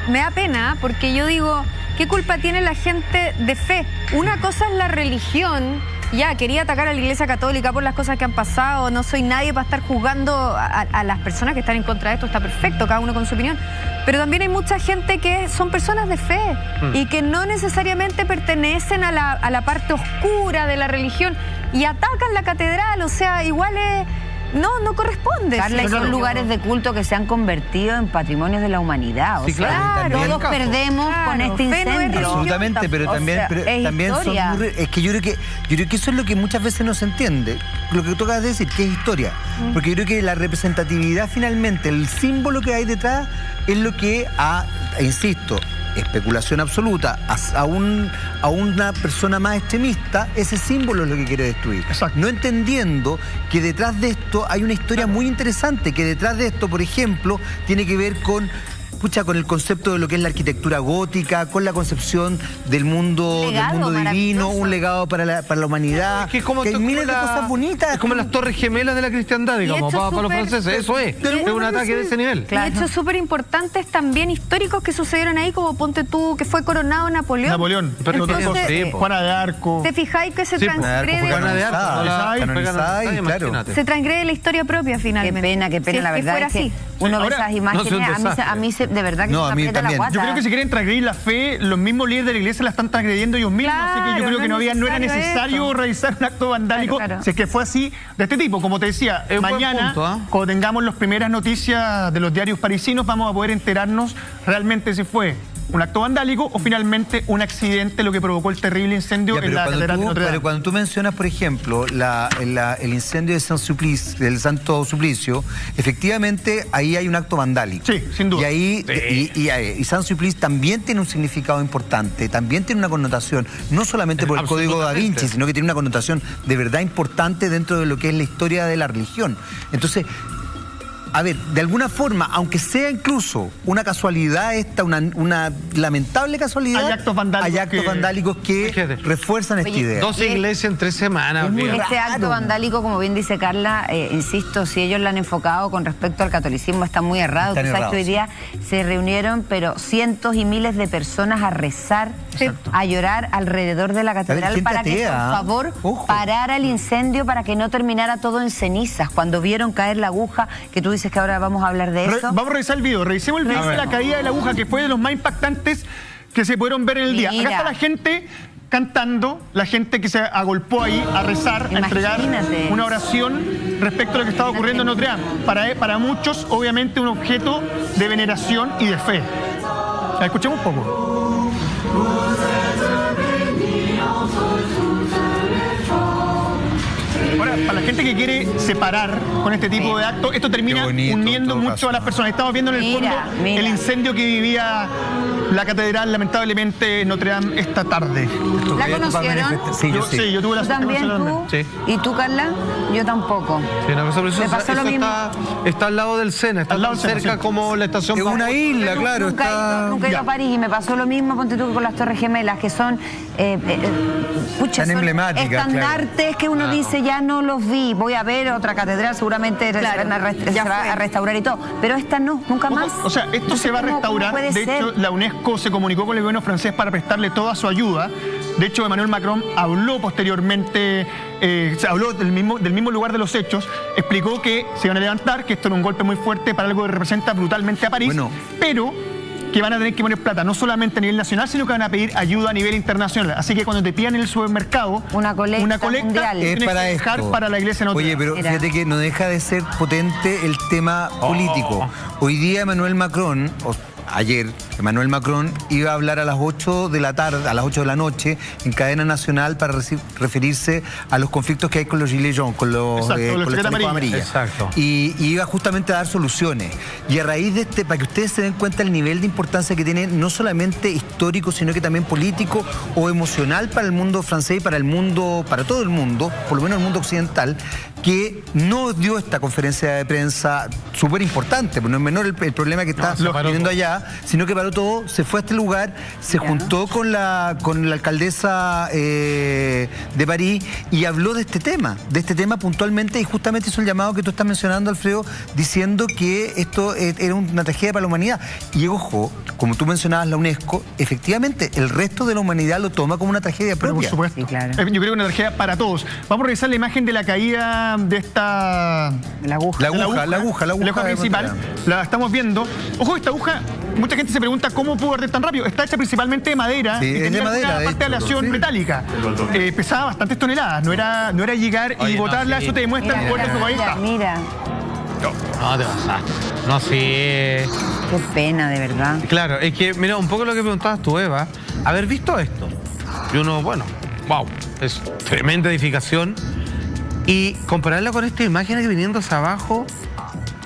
me da pena, porque yo digo, ¿qué culpa tiene la gente de fe? Una cosa es la religión. Ya, quería atacar a la Iglesia Católica por las cosas que han pasado, no soy nadie para estar juzgando a las personas que están en contra de esto, está perfecto, cada uno con su opinión. Pero también hay mucha gente que son personas de fe y que no necesariamente pertenecen a la parte oscura de la religión y atacan la catedral, o sea, igual es... No corresponde. Carla, y son lugares de culto que se han convertido en patrimonios de la humanidad. O sea, todos perdemos con este incendio. Absolutamente, pero también son muy... Es que yo creo que eso es lo que muchas veces no se entiende. Lo que tú acabas de decir, que es historia. Porque yo creo que la representatividad finalmente, el símbolo que hay detrás, es lo que insisto, especulación absoluta, a una persona más extremista, ese símbolo es lo que quiere destruir. Exacto. No entendiendo que detrás de esto hay una historia muy interesante, que detrás de esto, por ejemplo, tiene que ver con el concepto de lo que es la arquitectura gótica, con la concepción del mundo divino, un legado para la humanidad. Que hay miles de cosas bonitas. Es como las torres gemelas de la cristiandad, digamos, para los franceses. Eso es un ataque de ese nivel. Claro. De hecho, súper importantes también históricos que sucedieron ahí, como ponte tú, que fue coronado Napoleón. Juana de Arco. ¿Te fijáis que se transgrede? Se transgrede la historia propia, finalmente. Qué pena, la verdad es que uno ve esas imágenes, a mí de verdad que no, se a mí aprieta la guata. Yo creo que si quieren transgredir la fe, los mismos líderes de la iglesia la están transgrediendo ellos mismos. Así que yo creo que no era necesario realizar un acto vandálico. Si es que fue así, de este tipo. Como te decía, mañana, cuando tengamos las primeras noticias de los diarios parisinos, vamos a poder enterarnos realmente si fue un acto vandálico o finalmente un accidente lo que provocó el terrible incendio en la catedral de Notre Dame. Pero cuando tú mencionas, por ejemplo, el incendio de del Santo Suplicio, efectivamente ahí hay un acto vandálico. Sí, sin duda. Y San Suplice también tiene un significado importante, también tiene una connotación, no solamente por el Código Da Vinci, sino que tiene una connotación de verdad importante dentro de lo que es la historia de la religión. Entonces, a ver, de alguna forma, aunque sea incluso una casualidad una lamentable casualidad, hay actos vandálicos que refuerzan esta idea. 12 iglesias en 3 semanas. Este acto vandálico, como bien dice Carla, insisto, si ellos lo han enfocado con respecto al catolicismo, está muy errado. Tú sabes que hoy día se reunieron, pero cientos y miles de personas a rezar, a llorar alrededor de la catedral para que, por favor, parara el incendio, para que no terminara todo en cenizas. Cuando vieron caer la aguja, que tú dices que ahora vamos a hablar de eso. Vamos a revisar el video. Revisemos el video de la caída de la aguja, que fue de los más impactantes que se pudieron ver en el día. Acá está la gente cantando, la gente que se agolpó ahí a rezar, a entregar una oración respecto a lo que estaba ocurriendo en Notre Dame. Para muchos, obviamente, un objeto de veneración y de fe. Escuchemos un poco. Ahora, para la gente que quiere separar con este tipo de actos, esto termina uniendo mucho a las personas. Estamos viendo en el fondo el incendio que vivía la catedral, lamentablemente, en Notre Dame esta tarde. ¿La conocieron? Sí, yo tuve la suerte de conocerla. Sí. ¿Y tú, Carla? Yo tampoco. Sí, una cosa preciosa. Me pasó lo mismo. Está al lado del Sena, está tan cerca como la estación. Es una isla, claro. Nunca he ido a París y me pasó lo mismo, ponte tú, con las Torres Gemelas, que son tan emblemáticas, estandartes que uno dice, ya no los vi, voy a ver otra catedral, seguramente se va a restaurar y todo, pero esta no, nunca más. O sea, esto se va a restaurar. De hecho, la UNESCO se comunicó con el gobierno francés para prestarle toda su ayuda. De hecho, Emmanuel Macron habló posteriormente, habló del mismo lugar de los hechos, explicó que se iban a levantar, que esto era un golpe muy fuerte para algo que representa brutalmente a París, pero que van a tener que poner plata no solamente a nivel nacional, sino que van a pedir ayuda a nivel internacional. Así que cuando te pidan en el supermercado una colecta mundial, es para dejar para la iglesia. Oye, pero fíjate que no deja de ser potente el tema político. Hoy día Emmanuel Macron ayer, Emmanuel Macron iba a hablar a las 8 de la tarde, a las 8 de la noche, en cadena nacional para referirse a los conflictos que hay con los gilets jaunes, con los chalecos amarillos. Exacto. Y iba justamente a dar soluciones. Y a raíz de para que ustedes se den cuenta el nivel de importancia que tiene, no solamente histórico, sino que también político o emocional para el mundo francés y para el mundo, para todo el mundo, por lo menos el mundo occidental, que no dio esta conferencia de prensa súper importante, porque no es menor el problema que está viviendo allá, sino que paró todo, se fue a este lugar, se juntó con la alcaldesa de París y habló de este tema puntualmente, y justamente hizo el llamado que tú estás mencionando, Alfredo, diciendo que esto era una tragedia para la humanidad. Y ojo, como tú mencionabas la UNESCO, efectivamente el resto de la humanidad lo toma como una tragedia propia. Por supuesto. Sí, claro. Yo creo que una tragedia para todos. Vamos a revisar la imagen de la caída de esta... La aguja. La aguja principal. La estamos viendo. Ojo, esta aguja, mucha gente se pregunta cómo pudo arder tan rápido. Está hecha principalmente de madera, sí, y tenía de madera, una parte de aleación metálica. Pesaba bastantes toneladas. No era llegar y botarla. Eso te demuestra el poder de su país. Mira. No, te pasaste. No, sí. Qué pena, de verdad. Claro, es que, mira, un poco lo que preguntabas tú, Eva, haber visto esto. Y uno, bueno, wow, es tremenda edificación. Y compararla con estas imágenes viniendo hacia abajo,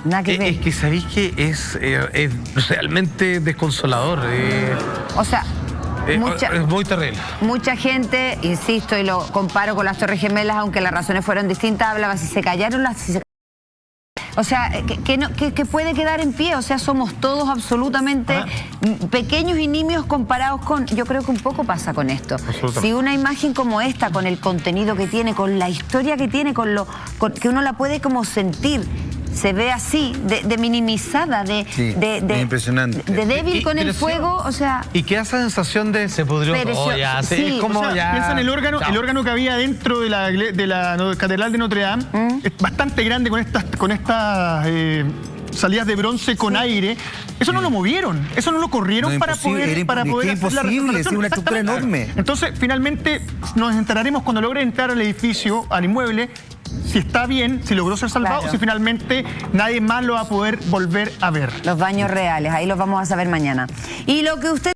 Nada que ver. es que sabéis que es realmente desconsolador. O sea, es muy terrible. mucha gente, insisto, y lo comparo con las Torres Gemelas, aunque las razones fueron distintas, hablaba si se callaron o sea, que puede quedar en pie. O sea, somos todos absolutamente pequeños y nimios comparados con... Yo creo que un poco pasa con esto. Si una imagen como esta, con el contenido que tiene, con la historia que tiene, que uno la puede como sentir, se ve así, de minimizada, impresionante. de débil con el creció, fuego, o sea... Y queda esa sensación de se pudrió todo ya. Sí, es como ya... Piensa en el órgano que había dentro de la Catedral de Notre Dame. Es bastante grande con estas salidas de bronce con aire. Eso no lo movieron, eso no lo corrieron para poder hacer la imposible, es una estructura enorme. Entonces, finalmente, nos enteraremos cuando logre entrar al edificio, al inmueble, si está bien, si logró ser salvado, o si finalmente nadie más lo va a poder volver a ver. Los baños reales, ahí los vamos a saber mañana. Y lo que usted...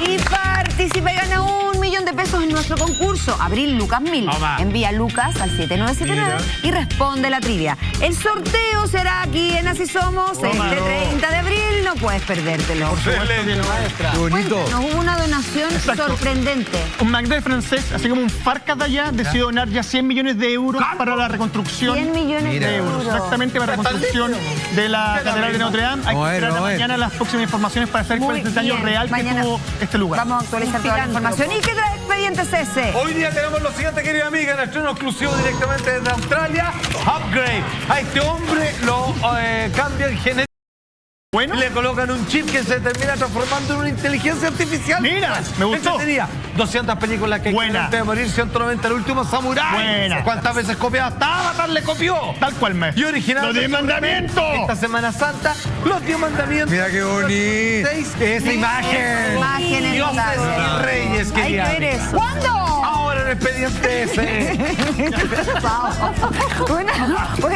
Y participe, gana $1 millón en nuestro concurso Abril Lucas 1000. Envía Lucas al 7979 y responde la trivia. El sorteo será aquí en Así Somos este 30 de abril. No puedes perdértelo. Qué bonito. Nos hubo una donación sorprendente. Un McDonald's francés, así como un Farcas de allá, decidió donar ya 100 millones de euros para la reconstrucción. 100 millones de euros. Exactamente, para la reconstrucción de la Catedral de Notre Dame. Hay que esperar mañana las próximas informaciones para saber cuál es el daño real que tuvo este lugar. Vamos a actualizar toda la información. ¿Y qué trae Expedientes ese? Hoy día tenemos lo siguiente, querida amiga, en estreno exclusivo directamente desde Australia. Upgrade. A este hombre lo cambian genéticamente. Bueno. Le colocan un chip que se termina transformando en una inteligencia artificial. Mira, me gustó. Tenía 200 películas que hay antes de morir, 190 el último Samurai. Buena. ¿Cuántas veces copiaba? Hasta Avatar le copió. Tal cual, me. Y original. Los 10 mandamientos. Esta Semana Santa, los 10 mandamientos. Mira qué bonito. Esa imagen. Imagen Dioses y reyes que hay que ver eso. ¿Cuándo? Ahora en Expediente ese.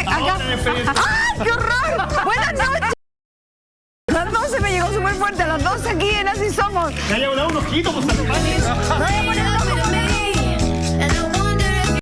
Acá. ¡Ay, qué horror! Buenas noches. A las 12 me llegó súper fuerte, a las 12 aquí en Así Somos. Me haya volado un ojito, pues,